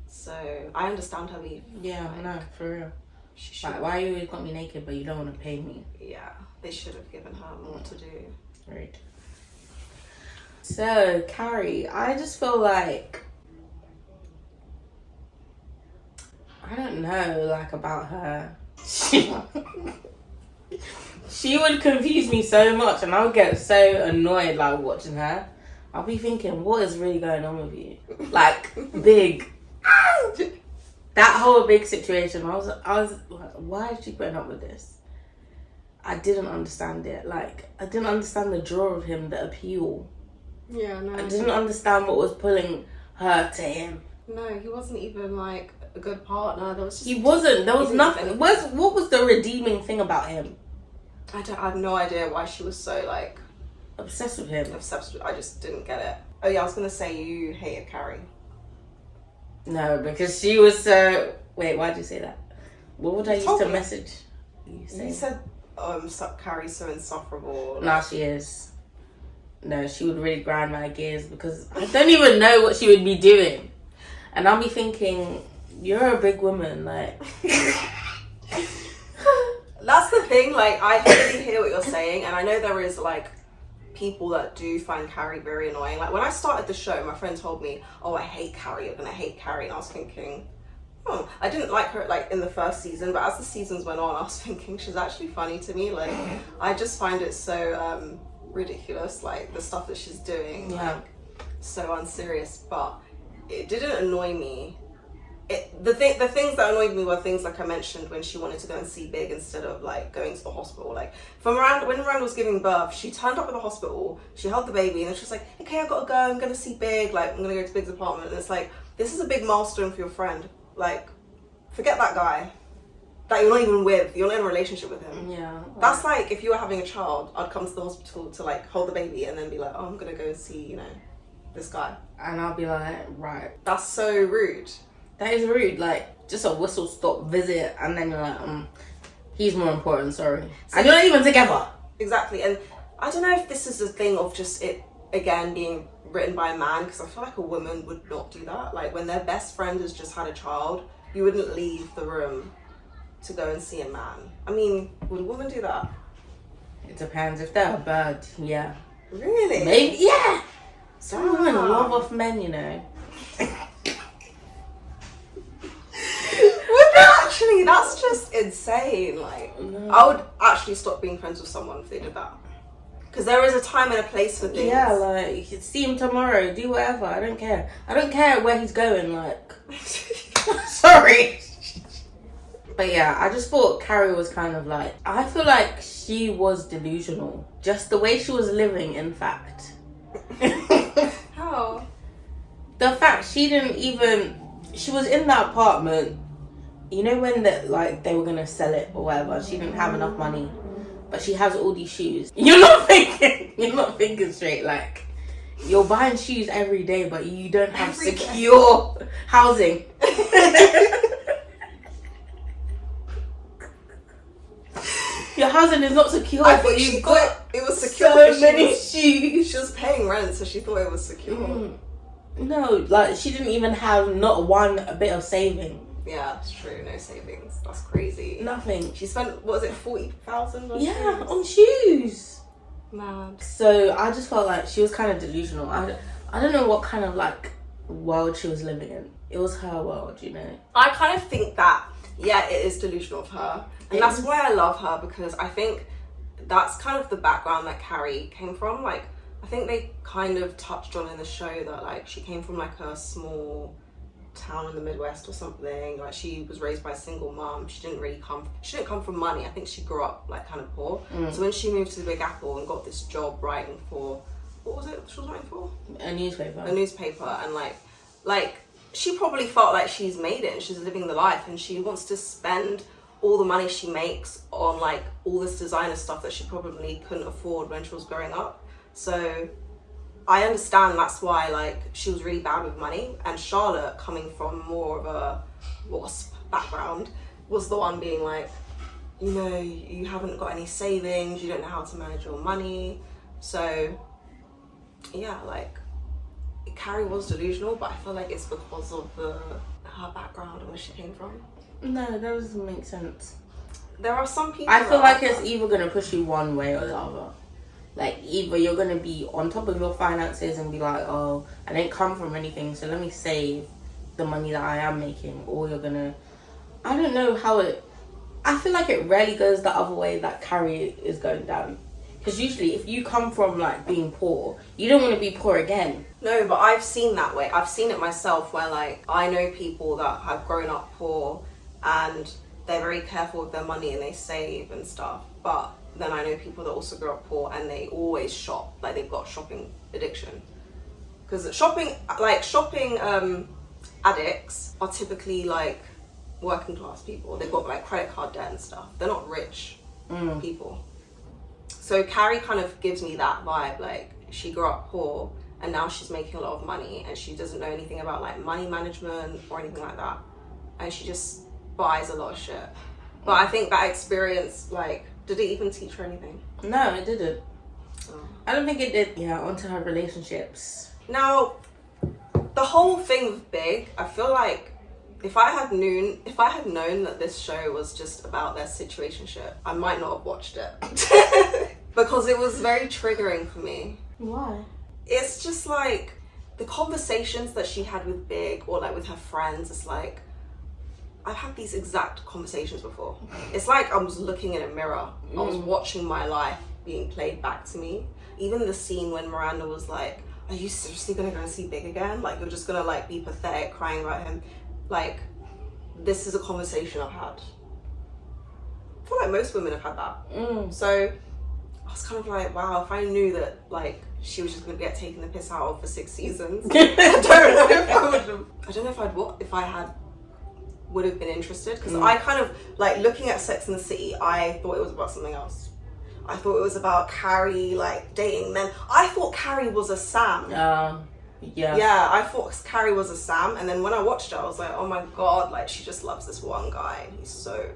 So I understand her beef. Yeah, like, no, for real. Like, why you always got me naked but you don't want to pay me? Yeah, they should have given her more to do. Right. So Carrie, I just feel like, I don't know, like, about her. She would confuse me so much, and I would get so annoyed like watching her. I'll be thinking, what is really going on with you? Like, Big. That whole Big situation, I was like, why is she putting up with this? I didn't understand it. Like, I didn't understand the draw of him, the appeal. Yeah, no. I didn't understand what was pulling her to him. No, he wasn't even like a good partner. He wasn't. There was nothing. What was the redeeming thing about him? I have no idea why she was so like obsessed with him. I just didn't get it. Oh yeah, I was gonna say you hated Carrie. No, because she was so. Wait, why'd you say that? What would I use to message? You said, Carrie's so insufferable. Like... Nah, she is. No, she would really grind my gears because I don't even know what she would be doing. And I'll be thinking, you're a big woman, like... That's the thing, like, I totally hear what you're saying, and I know there is, like, people that do find Carrie very annoying. Like, when I started the show, my friend told me, oh, I hate Carrie, you're gonna hate Carrie, and I was thinking, oh, I didn't like her, like, in the first season, but as the seasons went on, I was thinking, she's actually funny to me. Like, I just find it so, ridiculous, like, the stuff that she's doing, like, so unserious, but it didn't annoy me. The things that annoyed me were things like I mentioned, when she wanted to go and see Big instead of like going to the hospital. Like, when Miranda was giving birth, she turned up at the hospital, she held the baby, and then she was like, okay, I've got to go, I'm gonna see Big, like, I'm gonna go to Big's apartment. And it's like, this is a big milestone for your friend. Like, forget that guy that you're not even with, you're not in a relationship with him. Yeah. That's like if you were having a child, I'd come to the hospital to like hold the baby and then be like, oh, I'm gonna go and see, you know, this guy. And I'll be like, right. That's so rude. That is rude. Like, just a whistle stop visit, and then you're like, he's more important, sorry. And you're not even together. Exactly. And I don't know if this is a thing of just it, again, being written by a man, because I feel like a woman would not do that. Like, when their best friend has just had a child, you wouldn't leave the room to go and see a man. I mean, would a woman do that? It depends. If they're a bird, yeah. Really? Maybe, yeah. Some women love off men, you know. Actually, that's just insane. Like, no. I would actually stop being friends with someone if they did that. Because there is a time and a place for things. Yeah, like, you can see him tomorrow, do whatever, I don't care. I don't care where he's going, like... Sorry. But yeah, I just thought Carrie was kind of like... I feel like she was delusional. Just the way she was living, in fact. How? The fact she didn't even... She was in that apartment... You know when they were gonna sell it or whatever, she didn't have enough money, but she has all these shoes. You're not thinking straight. Like, you're buying shoes every day, but you don't have secure housing. Your housing is not secure, but you've got it was secure. So many shoes. She was paying rent, so she thought it was secure. No, like, she didn't even have not one bit of saving. Yeah, that's true. No savings. That's crazy. Nothing. She spent, what was it, 40,000 on shoes? Yeah, shoes? on shoes. Mad. So I just felt like she was kind of delusional. I don't know what kind of like world she was living in. It was her world, you know. I kind of think that, yeah, it is delusional of her. And that's why I love her, because I think that's kind of the background that Carrie came from. Like, I think they kind of touched on in the show that, like, she came from, like, a small town in the Midwest or something. Like, she was raised by a single mom. She didn't come from money. I think she grew up, like, kind of poor. So when she moved to the Big Apple and got this job writing for, what was it she was writing for? A newspaper. And, like, she probably felt like she's made it and she's living the life, and she wants to spend all the money she makes on like all this designer stuff that she probably couldn't afford when she was growing up. So I understand that's why like she was really bad with money, and Charlotte, coming from more of a WASP background, was the one being like, you know, you haven't got any savings, you don't know how to manage your money. So yeah, like Carrie was delusional, but I feel like it's because of her background and where she came from. No, that doesn't make sense. There are some people. I feel like it's either gonna push you one way or the other. Like, either you're gonna be on top of your finances and be like, oh, I didn't come from anything, so let me save the money that I am making, or you're gonna, I don't know how it. I feel like it rarely goes the other way that Carrie is going down. Because usually, if you come from like being poor, you don't want to be poor again. No, but I've seen that way. I've seen it myself, where like I know people that have grown up poor and they're very careful with their money and they save and stuff. But then I know people that also grew up poor and they always shop, like they've got shopping addiction. Because shopping addicts are typically like working class people. They've got like credit card debt and stuff. They're not rich people. So Carrie kind of gives me that vibe, like she grew up poor and now she's making a lot of money and she doesn't know anything about like money management or anything like that. And she just buys a lot of shit. But I think that experience, like, did it even teach her anything? No, it didn't. Oh. I don't think it did. Yeah, onto her relationships. Now, the whole thing with Big, I feel like if I had known that this show was just about their situationship, I might not have watched it. Because it was very triggering for me. Why? It's just like the conversations that she had with Big or like with her friends, it's like I've had these exact conversations before. It's like I was looking in a mirror. I was watching my life being played back to me. Even the scene when Miranda was like, are you seriously gonna go and see Big again? Like, you're just gonna like be pathetic crying about him. Like, this is a conversation I've had. I feel like most women have had that. So I was kind of like, wow, if I knew that like she was just gonna get taken the piss out of for 6 seasons, I don't know if I would have been interested, because I kind of like looking at Sex and the City, I thought it was about something else. I thought it was about Carrie like dating men. I thought Carrie was a Sam. Yeah, I thought Carrie was a Sam, and then when I watched it, I was like, oh my god, like she just loves this one guy. He's so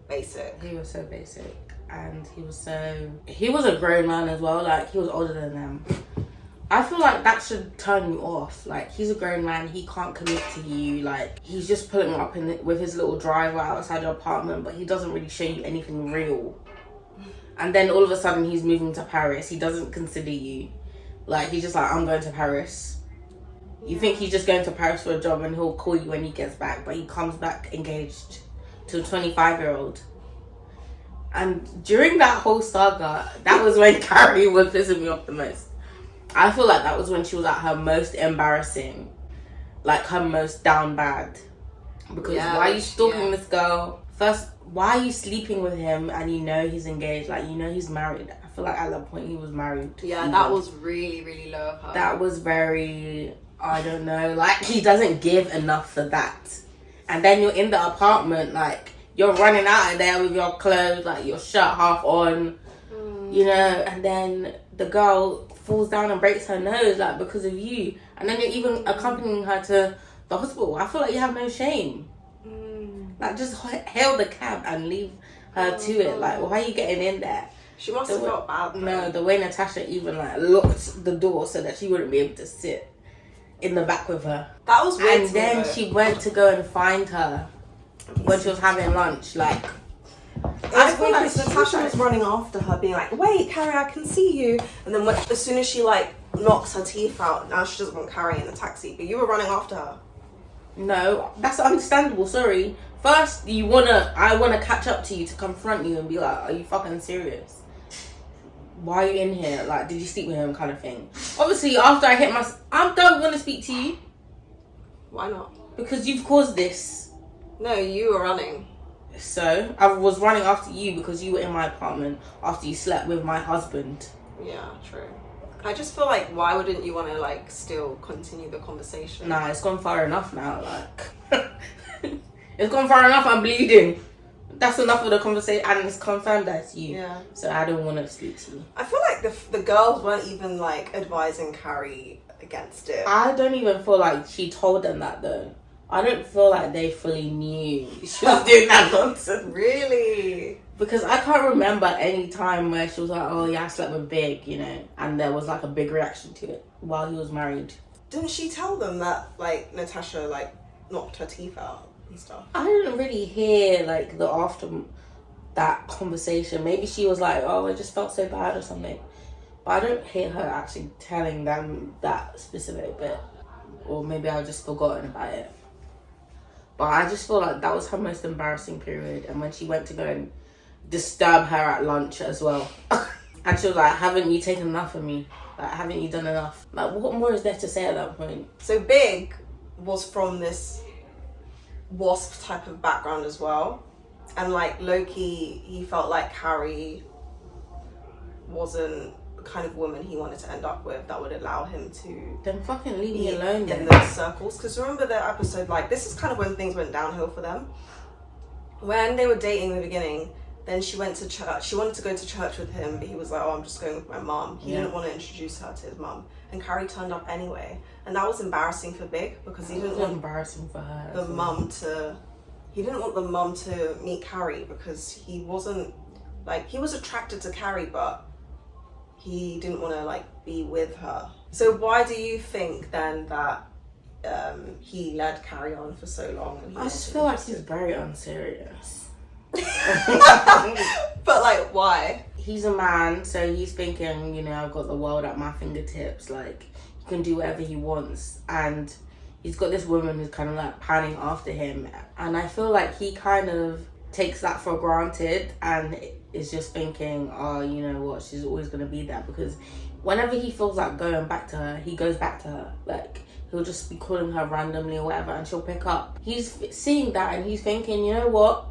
basic. He was so basic, and he was a grown man as well. Like, he was older than them. I feel like that should turn you off. Like, he's a grown man, he can't commit to you. Like, he's just putting up with his little driver outside your apartment, but he doesn't really show you anything real. And then all of a sudden he's moving to Paris. He doesn't consider you. Like, he's just like, I'm going to Paris. You think he's just going to Paris for a job and he'll call you when he gets back, but he comes back engaged to a 25-year-old. And during that whole saga, that was when Carrie was pissing me off the most. I feel like that was when she was at her most embarrassing, like her most down bad. Because why are you stalking this girl? First, why are you sleeping with him and you know he's engaged? Like, you know he's married. I feel like at that point he was married. Yeah, even. That was really, really low of her. That was very, I don't know, like he doesn't give enough for that. And then you're in the apartment, like you're running out of there with your clothes, like your shirt half on, you know, and then the girl falls down and breaks her nose, like, because of you. And then you're even accompanying her to the hospital. I feel like you have no shame. Like, just hail the cab and leave her to it. Like, why are you getting in there? She must have felt bad. Though. No, the way Natasha even, like, locked the door so that she wouldn't be able to sit in the back with her. That was weird. And then she went to go and find her when she was having lunch. Like, I feel like Natasha was running after her, being like, wait, Carrie, I can see you. And then as soon as she, like, knocks her teeth out. Now she doesn't want Carrie in the taxi, but you were running after her. No, that's understandable. Sorry. First, I wanna catch up to you to confront you and be like, are you fucking serious? Why are you in here? Like, did you sleep with him, kind of thing? Obviously, after I hit I don't want to speak to you. Why not? Because you've caused this. No, you were running. So I was running after you because you were in my apartment after you slept with my husband. Yeah, true. I just feel like, why wouldn't you want to like still continue the conversation? Nah, it's gone far enough now. Like, it's gone far enough. I'm bleeding. That's enough of the conversation, and it's confirmed that's you. Yeah. So I don't want to speak to you. I feel like the girls weren't even like advising Carrie against it. I don't even feel like she told them that though. I don't feel like they fully knew she was doing that nonsense. Really? Because I can't remember any time where she was like, oh yeah, I slept with Big, you know, and there was like a big reaction to it while he was married. Didn't she tell them that like Natasha like knocked her teeth out and stuff? I didn't really hear like the after that conversation. Maybe she was like, oh, I just felt so bad or something. But I don't hear her actually telling them that specific bit. Or maybe I've just forgotten about it. But I just feel like that was her most embarrassing period. And when she went to go and disturb her at lunch as well. And she was like, haven't you taken enough of me? Like, haven't you done enough? Like, what more is there to say at that point? So Big was from this WASP type of background as well. And like low-key, he felt like Carrie wasn't the kind of woman he wanted to end up with that would allow him to then fucking leave me alone in those circles. Because remember the episode, like this is kind of when things went downhill for them. When they were dating in the beginning, then she went to church. She wanted to go to church with him, but he was like, oh, I'm just going with my mum. He didn't want to introduce her to his mum. And Carrie turned up anyway. And that was embarrassing for Big because he didn't want embarrassing for her the mum to... He didn't want the mum to meet Carrie because he wasn't... Like, he was attracted to Carrie, but he didn't want to, like, be with her. So why do you think, then, that he led Carrie on for so long? And I just feel like he's very unserious. But like, why? He's a man, so he's thinking, you know, I've got the world at my fingertips, like he can do whatever he wants, and he's got this woman who's kind of like panning after him, and I feel like he kind of takes that for granted and is just thinking, oh, you know what, she's always going to be there, because whenever he feels like going back to her, he goes back to her. Like, he'll just be calling her randomly or whatever, and she'll pick up. He's seeing that and he's thinking, you know what,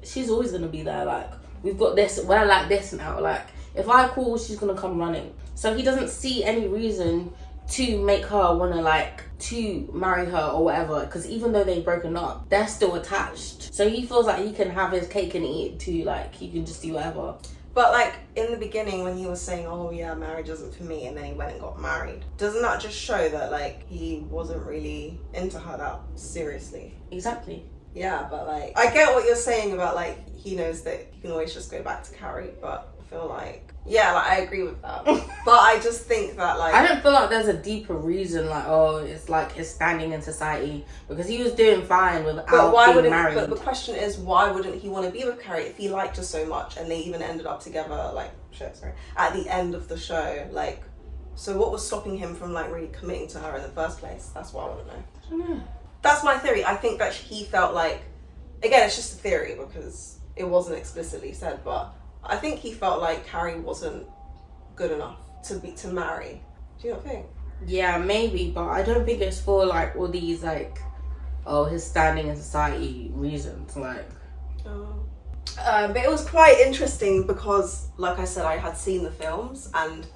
she's always gonna be there. Like, we've got this, we're like this now. Like, if I call, she's gonna come running. So he doesn't see any reason to make her wanna like to marry her or whatever, because even though they've broken up, they're still attached. So he feels like he can have his cake and eat it too. Like, he can just do whatever. But like in the beginning when he was saying, oh yeah, marriage isn't for me, and then he went and got married, doesn't that just show that like he wasn't really into her that seriously? Exactly. Yeah, but like, I get what you're saying about like, he knows that he can always just go back to Carrie, but I feel like, yeah, like I agree with that. But I just think that like... I don't feel like there's a deeper reason, like, oh, it's like his standing in society, because he was doing fine without being married. But the question is, why wouldn't he want to be with Carrie if he liked her so much, and they even ended up together, like, at the end of the show, like, so what was stopping him from like really committing to her in the first place? That's what I want to know. I don't know. That's my theory. I think that he felt like, again, it's just a theory because it wasn't explicitly said, but I think he felt like Carrie wasn't good enough to marry. Do you not think? Yeah, maybe, but I don't think it's for like all these like, oh, his standing in society reasons. Like, but it was quite interesting because, like I said, I had seen the films, and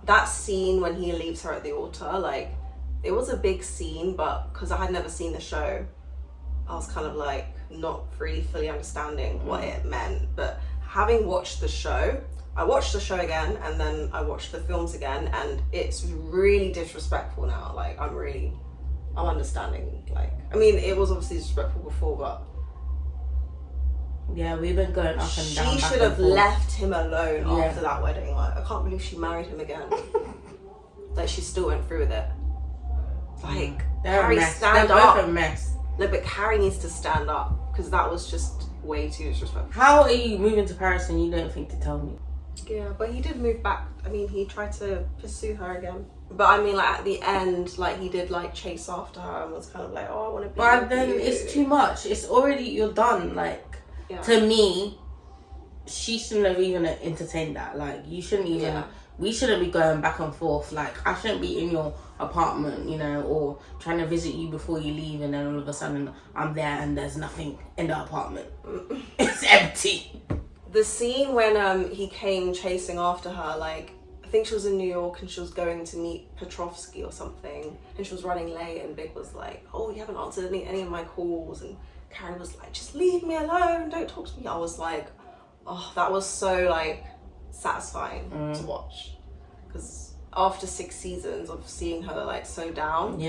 that scene when he leaves her at the altar, like, it was a big scene, but because I had never seen the show, I was kind of like not really fully understanding what it meant. But having watched the show, I watched the show again and then I watched the films again, and it's really disrespectful now. Like, I'm understanding. Like, I mean, it was obviously disrespectful before, but yeah, we've been going up and down. She should have left him alone after that wedding. Like, I can't believe she married him again. Like, she still went through with it. Like, Carrie, stand up. They're both a mess. No, but Carrie needs to stand up because that was just way too disrespectful. How are you moving to Paris and you don't think to tell me? Yeah, but he did move back. I mean, he tried to pursue her again. But I mean, like, at the end, like, he did, like, chase after her and was kind of like, oh, I want to be But then it's too much. It's already, you're done. Like, to me, she shouldn't have even entertained that. Like, you shouldn't even, we shouldn't be going back and forth. Like, I shouldn't be in your apartment, you know, or trying to visit you before you leave, and then all of a sudden I'm there and there's nothing in the apartment. It's empty. The scene when he came chasing after her, like, I think she was in New York and she was going to meet Petrovsky or something, and she was running late, and Big was like, oh, you haven't answered any of my calls, and Carrie was like, just leave me alone, don't talk to me. I was like, oh, that was so, like, satisfying to watch, because after 6 seasons of seeing her, like, so down,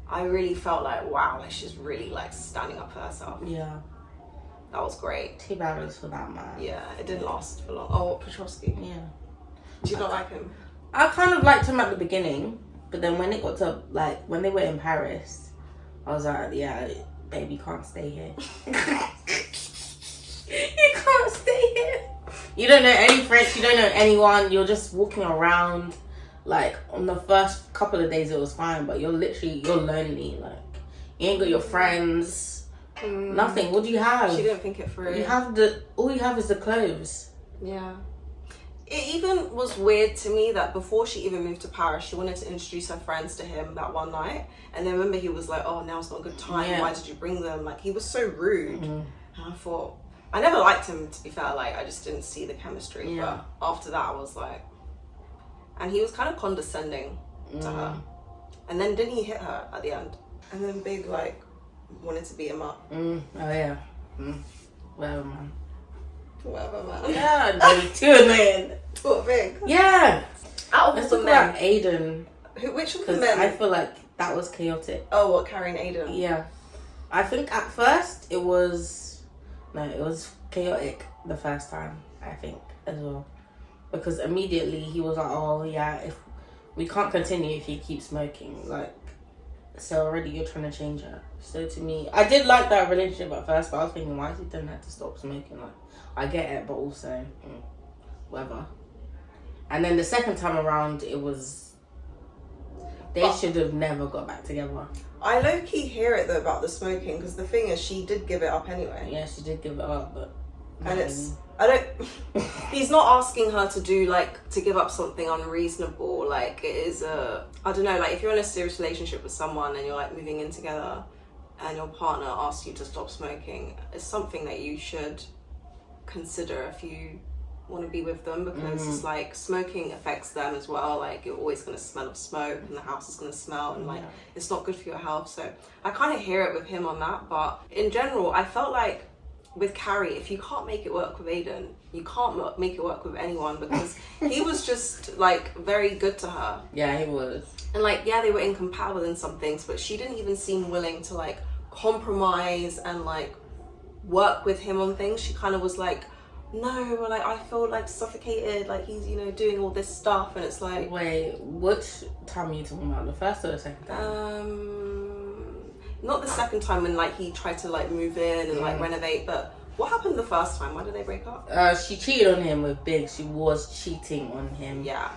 I really felt like, wow, like, she's really, like, standing up for herself. That was great. 2 barrels for that man. Yeah, it didn't last for long. Oh, Petrovsky. Yeah. Do you not like him? I kind of liked him at the beginning, but then when it got to, like, when they were in Paris, I was like, yeah, baby, you can't stay here. You can't stay here. You don't know any French, you don't know anyone, you're just walking around. Like, on the first couple of days it was fine, but you're lonely. Like, you ain't got your friends. Nothing. What do you have? She didn't think it through. All you have is the clothes. Yeah. It even was weird to me that before she even moved to Paris, she wanted to introduce her friends to him that one night. And then remember, he was like, oh, now's not a good time. Yeah. Why did you bring them? Like, he was so rude. And I thought, I never liked him, to be fair. Like, I just didn't see the chemistry. Yeah. But after that, I was like, and he was kind of condescending to her. And then didn't he hit her at the end? And then Big, like, wanted to beat him up. Oh, yeah. Whatever, man. Yeah, no, too annoying. What, Big? Yeah. Let's talk about Aiden. Which of the men? I feel like that was chaotic. Oh, what, Carrie and Aiden? Yeah. I think at first it was chaotic the first time, I think, as well. Because immediately he was like, oh, yeah, if we can't continue if you keep smoking. Like, so already you're trying to change her. So to me, I did like that relationship at first, but I was thinking, why is he telling her to stop smoking? Like, I get it, but also, whatever. And then the second time around, it was, they should have never got back together. I low-key hear it, though, about the smoking, because the thing is, she did give it up anyway. Yeah, she did give it up, but... And he's not asking her to do, like, to give up something unreasonable. Like, it is I don't know, like, if you're in a serious relationship with someone and you're, like, moving in together and your partner asks you to stop smoking, it's something that you should consider if you want to be with them, because it's like, smoking affects them as well. Like, you're always going to smell of smoke and the house is going to smell, and, like, it's not good for your health. So I kind of hear it with him on that. But in general, I felt like, with Carrie, if you can't make it work with Aiden, you can't make it work with anyone, because he was just, like, very good to her. Yeah, he was. And, like, yeah, they were incompatible in some things, but she didn't even seem willing to, like, compromise and, like, work with him on things. She kind of was like, no, like, I feel, like, suffocated, like, he's, you know, doing all this stuff, and it's like... Wait, which time are you talking about? The first or the second time? Not the second time when, like, he tried to, like, move in and, like, renovate, but what happened the first time? Why did they break up? She cheated on him with Big. She was cheating on him. Yeah,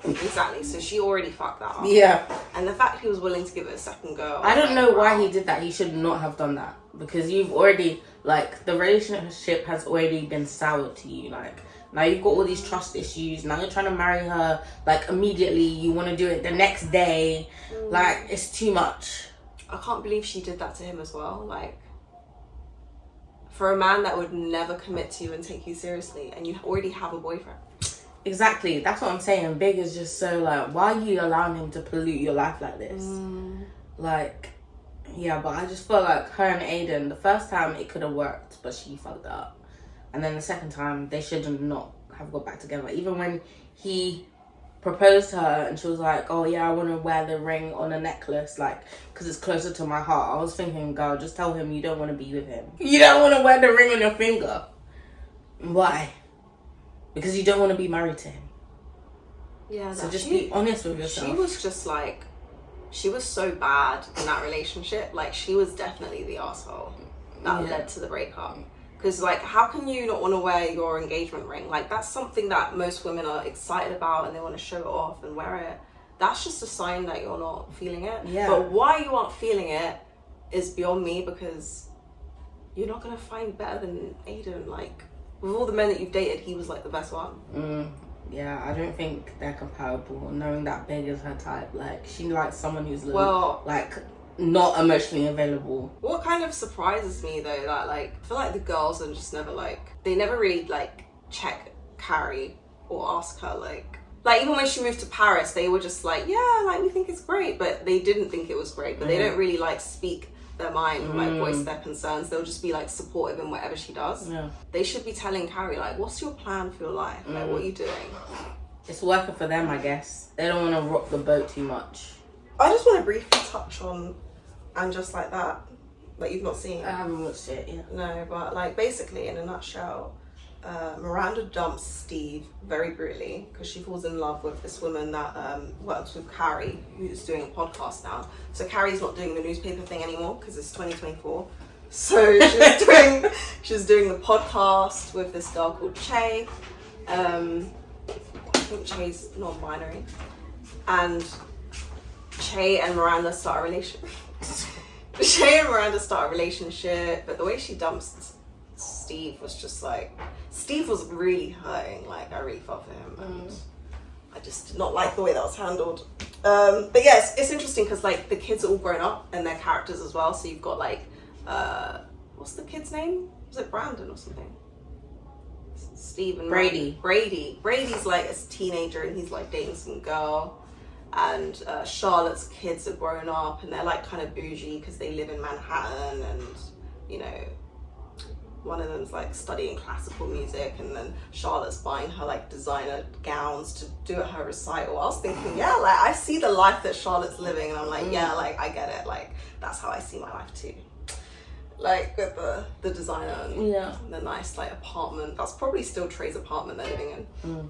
exactly. So she already fucked that up. Yeah. And the fact he was willing to give it a second go. I don't know why he did that. He should not have done that, because you've already, like, the relationship has already been soured to you. Like, now you've got all these trust issues. Now you're trying to marry her, like, immediately. You want to do it the next day. Like, it's too much. I can't believe she did that to him as well. Like, for a man that would never commit to you and take you seriously, and you already have a boyfriend. Exactly. That's what I'm saying. Big is just so, like, why are you allowing him to pollute your life like this? Like, yeah, but I just feel like her and Aiden, the first time it could have worked, but she fucked it up. And then the second time, they should not have got back together. Even when he proposed to her and she was like, oh yeah, I want to wear the ring on a necklace, like, because it's closer to my heart. I was thinking, girl, just tell him you don't want to be with him. You don't want to wear the ring on your finger. Why? Because you don't want to be married to him. Yeah. So just be honest with yourself. She was just like, she was so bad in that relationship. Like, she was definitely the asshole that led to the breakup. Because, like, how can you not want to wear your engagement ring? Like, that's something that most women are excited about and they want to show it off and wear it. That's just a sign that you're not feeling it. Yeah. But why you aren't feeling it is beyond me, because you're not going to find better than Aiden. Like, with all the men that you've dated, he was, like, the best one. Yeah, I don't think they're comparable. Knowing that Big is her type. Like, she likes someone who's, not emotionally available. What kind of surprises me though, that like, I feel like the girls are just never like, they never really like check Carrie or ask her like even when she moved to Paris, they were just like, yeah, like we think it's great, but they didn't think it was great. But they don't really like speak their mind or like voice their concerns. They'll just be like supportive in whatever she does. Yeah. They should be telling Carrie like, what's your plan for your life? Like, what are you doing? It's working for them, I guess. They don't want to rock the boat too much. I just want to briefly touch on And Just Like That you've not seen. I haven't watched it yet. No, but like basically in a nutshell, Miranda dumps Steve very brutally because she falls in love with this woman that works with Carrie, who's doing a podcast now. So Carrie's not doing the newspaper thing anymore because it's 2024. So she's doing the podcast with this girl called Che. I think Che's non-binary, and Che and Miranda start a relationship. Che and Miranda start a relationship, but the way she dumps Steve was just like, Steve was really hurting. Like, I really felt for him, and I just did not like the way that was handled. But yes, it's interesting because like the kids are all grown up and their characters as well. So you've got like, what's the kid's name? Was it Brandon or something? Steve and Brady. Brady's like a teenager and he's like dating some girl. And Charlotte's kids are grown up and they're like kind of bougie because they live in Manhattan, and you know, one of them's like studying classical music, and then Charlotte's buying her like designer gowns to do at her recital. I was thinking, yeah, like I see the life that Charlotte's living, and I'm like, yeah, like I get it, like that's how I see my life too. Like with the designer and the nice like apartment. That's probably still Trey's apartment they're living in.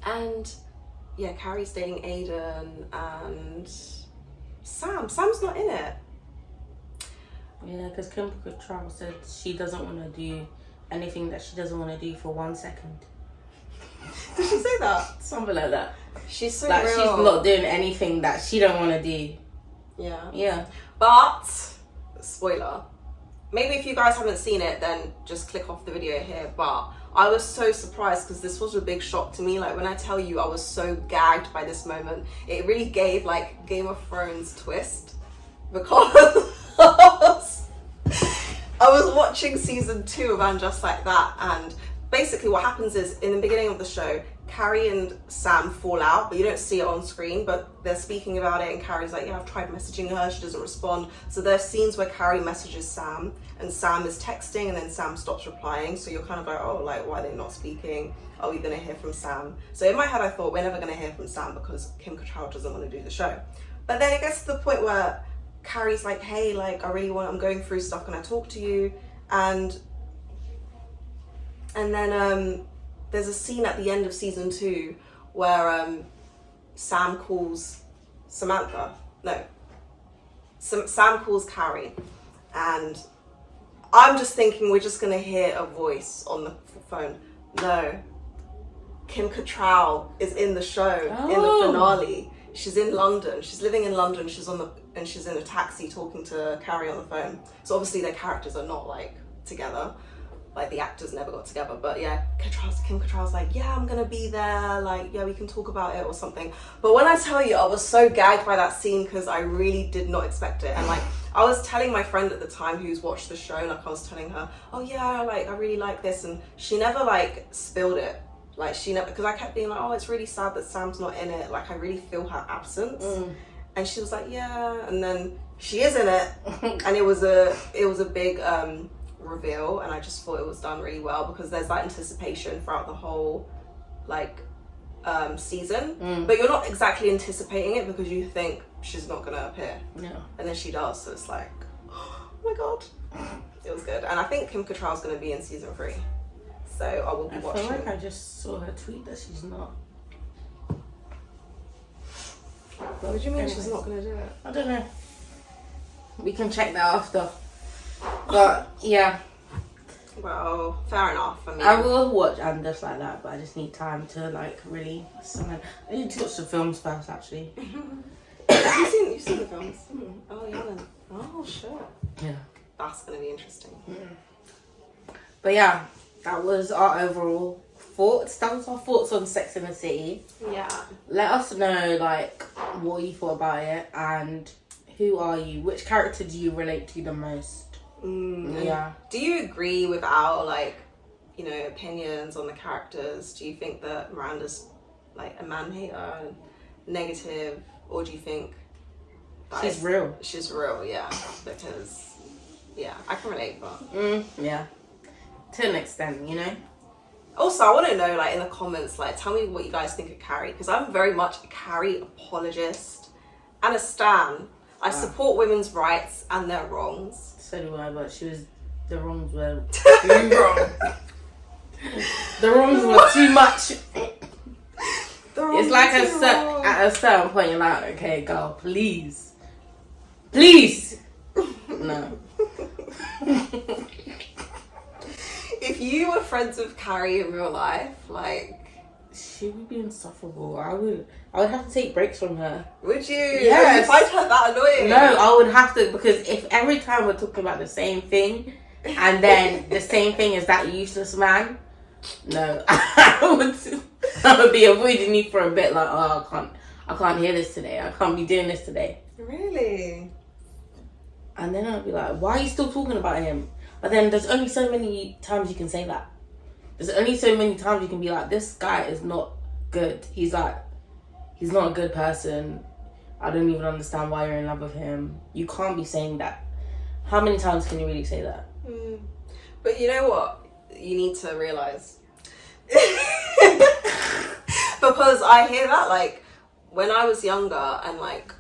And yeah, Carrie's dating Aiden, and Sam's not in it. Yeah, because Kim Cattrall said she doesn't want to do anything that she doesn't want to do for 1 second. Did she say that? Something like that. She's so like real. She's not doing anything that she don't want to do. Yeah. But spoiler. Maybe if you guys haven't seen it, then just click off the video here. But I was so surprised because this was a big shock to me. Like when I tell you I was so gagged by this moment, it really gave like Game of Thrones twist, because I was watching season 2 of And Just Like That, and basically what happens is in the beginning of the show, Carrie and Sam fall out, but you don't see it on screen, but they're speaking about it, and Carrie's like, yeah, I've tried messaging her, she doesn't respond. So there's scenes where Carrie messages Sam, and Sam is texting, and then Sam stops replying, so you're kind of like, oh, like, why are they not speaking? Are we gonna hear from Sam? So in my head I thought, we're never gonna hear from Sam because Kim Cattrall doesn't want to do the show. But then it gets to the point where Carrie's like, hey, like, I'm going through stuff, can I talk to you? And then there's a scene at the end of season 2 where Sam calls Samantha. No. Sam calls Carrie. And I'm just thinking we're just going to hear a voice on the phone. No. Kim Cattrall is in the show, in the finale. She's in London. She's living in London. She's in a taxi talking to Carrie on the phone. So obviously their characters are not like together. Like the actors never got together, but yeah, Kim Cattrall's like, yeah, I'm gonna be there, like, yeah, we can talk about it or something. But when I tell you, I was so gagged by that scene because I really did not expect it. And like, I was telling my friend at the time who's watched the show, like I was telling her, oh yeah, like I really like this, and she never like spilled it. Like she never, because I kept being like, oh, it's really sad that Sam's not in it. Like I really feel her absence. And she was like, yeah, and then she is in it, and it was a big reveal, and I just thought it was done really well because there's that anticipation throughout the whole like season, but you're not exactly anticipating it because you think she's not gonna appear, and then she does, so it's like, oh my god, it was good. And I think Kim Cattrall's gonna be in season 3, so I will be watching. I feel like I just saw her tweet that she's not. What do you mean she's not gonna do it? I don't know. We can check that after. But yeah. Well, fair enough. I mean, I will watch And Just Like That, but I just need time to like really. I need to watch the films first, actually. You've seen the films? Oh yeah. Then. Oh sure. Yeah. That's gonna be interesting. But yeah, that was our overall thoughts. That was our thoughts on Sex and the City. Yeah. Let us know like what you thought about it and who are you? Which character do you relate to the most? Yeah. Do you agree with our like, you know, opinions on the characters? Do you think that Miranda's like a man hater, negative, or do you think that she's real? She's real, yeah. Because yeah, I can relate, but yeah, to an extent, you know. Also, I want to know, like, in the comments, like, tell me what you guys think of Carrie, because I'm very much a Carrie apologist and a stan. I support women's rights and their wrongs. So do I, but the wrongs were too wrong. The wrongs were too much. It's like at a certain point, you're like, okay, girl, please. No. If you were friends with Carrie in real life, like, she would be insufferable. I would have to take breaks from her. Would you? Yes. You find her that annoying? No, I would have to, because if every time we're talking about the same thing, and then the same thing is that useless man, no, I would be avoiding you for a bit. Like, oh, I can't hear this today. I can't be doing this today. Really? And then I'd be like, why are you still talking about him? But then there's only so many times you can say that. There's only so many times you can be like, this guy is not good. He's not a good person. I don't even understand why you're in love with him. You can't be saying that. How many times can you really say that? But you know what? You need to realise. Because I hear that, like, when I was younger and, like,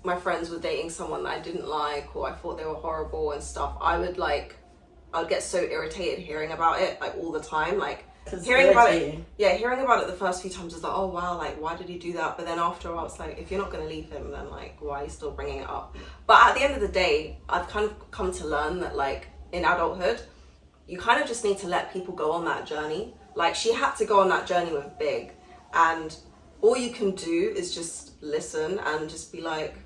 my friends were dating someone that I didn't like or I thought they were horrible and stuff, I'd get so irritated hearing about it, like, all the time. Like, hearing about it the first few times is like, oh wow, like, why did he do that? But then after a while it's like, if you're not going to leave him, then like, why are you still bringing it up? But at the end of the day, I've kind of come to learn that, like, in adulthood, you kind of just need to let people go on that journey. Like, she had to go on that journey with Big, and all you can do is just listen and just be like,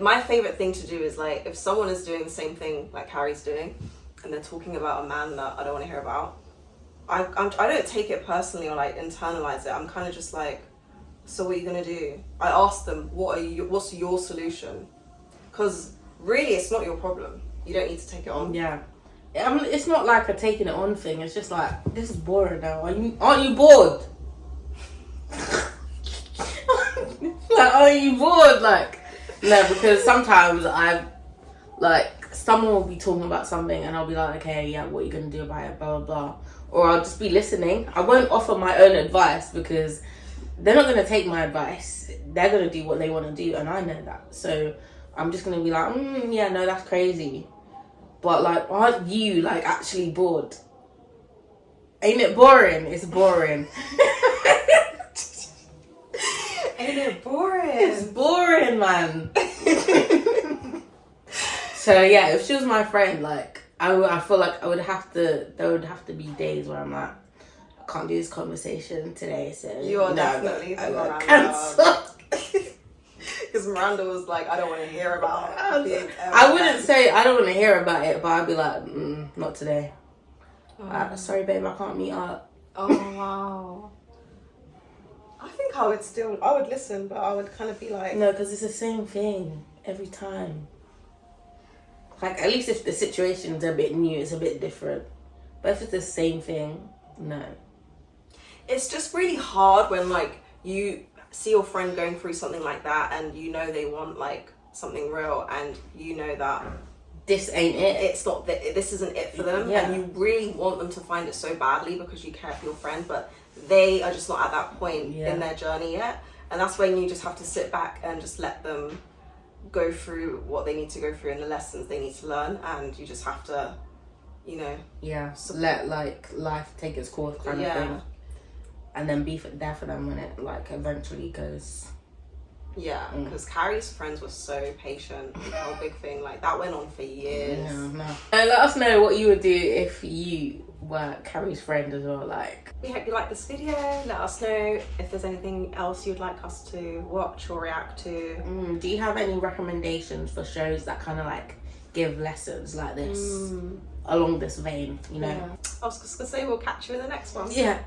my favorite thing to do is, like, if someone is doing the same thing like Carrie's doing and they're talking about a man that I don't want to hear about, I don't take it personally or like internalize it. I'm kind of just like, so what are you gonna do? I ask them, what's your solution? Because really, it's not your problem. You don't need to take it on. Yeah, I mean, it's not like a taking it on thing. It's just like, this is boring now. Aren't you bored? Like, aren't you bored? Like, no, because sometimes someone will be talking about something and I'll be like, okay, yeah, what are you gonna do about it? Blah blah blah. Or I'll just be listening. I won't offer my own advice because they're not going to take my advice. They're going to do what they want to do, and I know that. So I'm just going to be like, yeah, no, that's crazy. But, like, aren't you, like, actually bored? Ain't it boring? It's boring. Ain't it boring? It's boring, man. So, yeah, if she was my friend, like, I feel like there would have to be days where I'm like, I can't do this conversation today, so you are definitely Miranda. Because Miranda was like, I don't want to hear about it. I wouldn't say I don't want to hear about it, but I'd be like, not today. Sorry, babe, I can't meet up. Oh wow. I think I would listen, but I would kind of be like, no, because it's the same thing every time. Like, at least if the situation's a bit new, it's a bit different. But if it's the same thing, no. It's just really hard when, like, you see your friend going through something like that and you know they want, like, something real and you know that this ain't it. It's not that, this isn't it for them. Yeah. And you really want them to find it so badly because you care for your friend, but they are just not at that point in their journey yet. And that's when you just have to sit back and just let them go through what they need to go through and the lessons they need to learn, and you just have to, you know, let, like, life take its course kind of thing, and then be there for them when it, like, eventually goes Yeah, because Carrie's friends were so patient. The whole big thing, like, that went on for years. Yeah, no. Let us know what you would do if you were Carrie's friend as well. Like, we hope you like this video. Let us know if there's anything else you'd like us to watch or react to. Do you have any recommendations for shows that kind of like give lessons like this along this vein, you know? I was just gonna say we'll catch you in the next one. Yeah.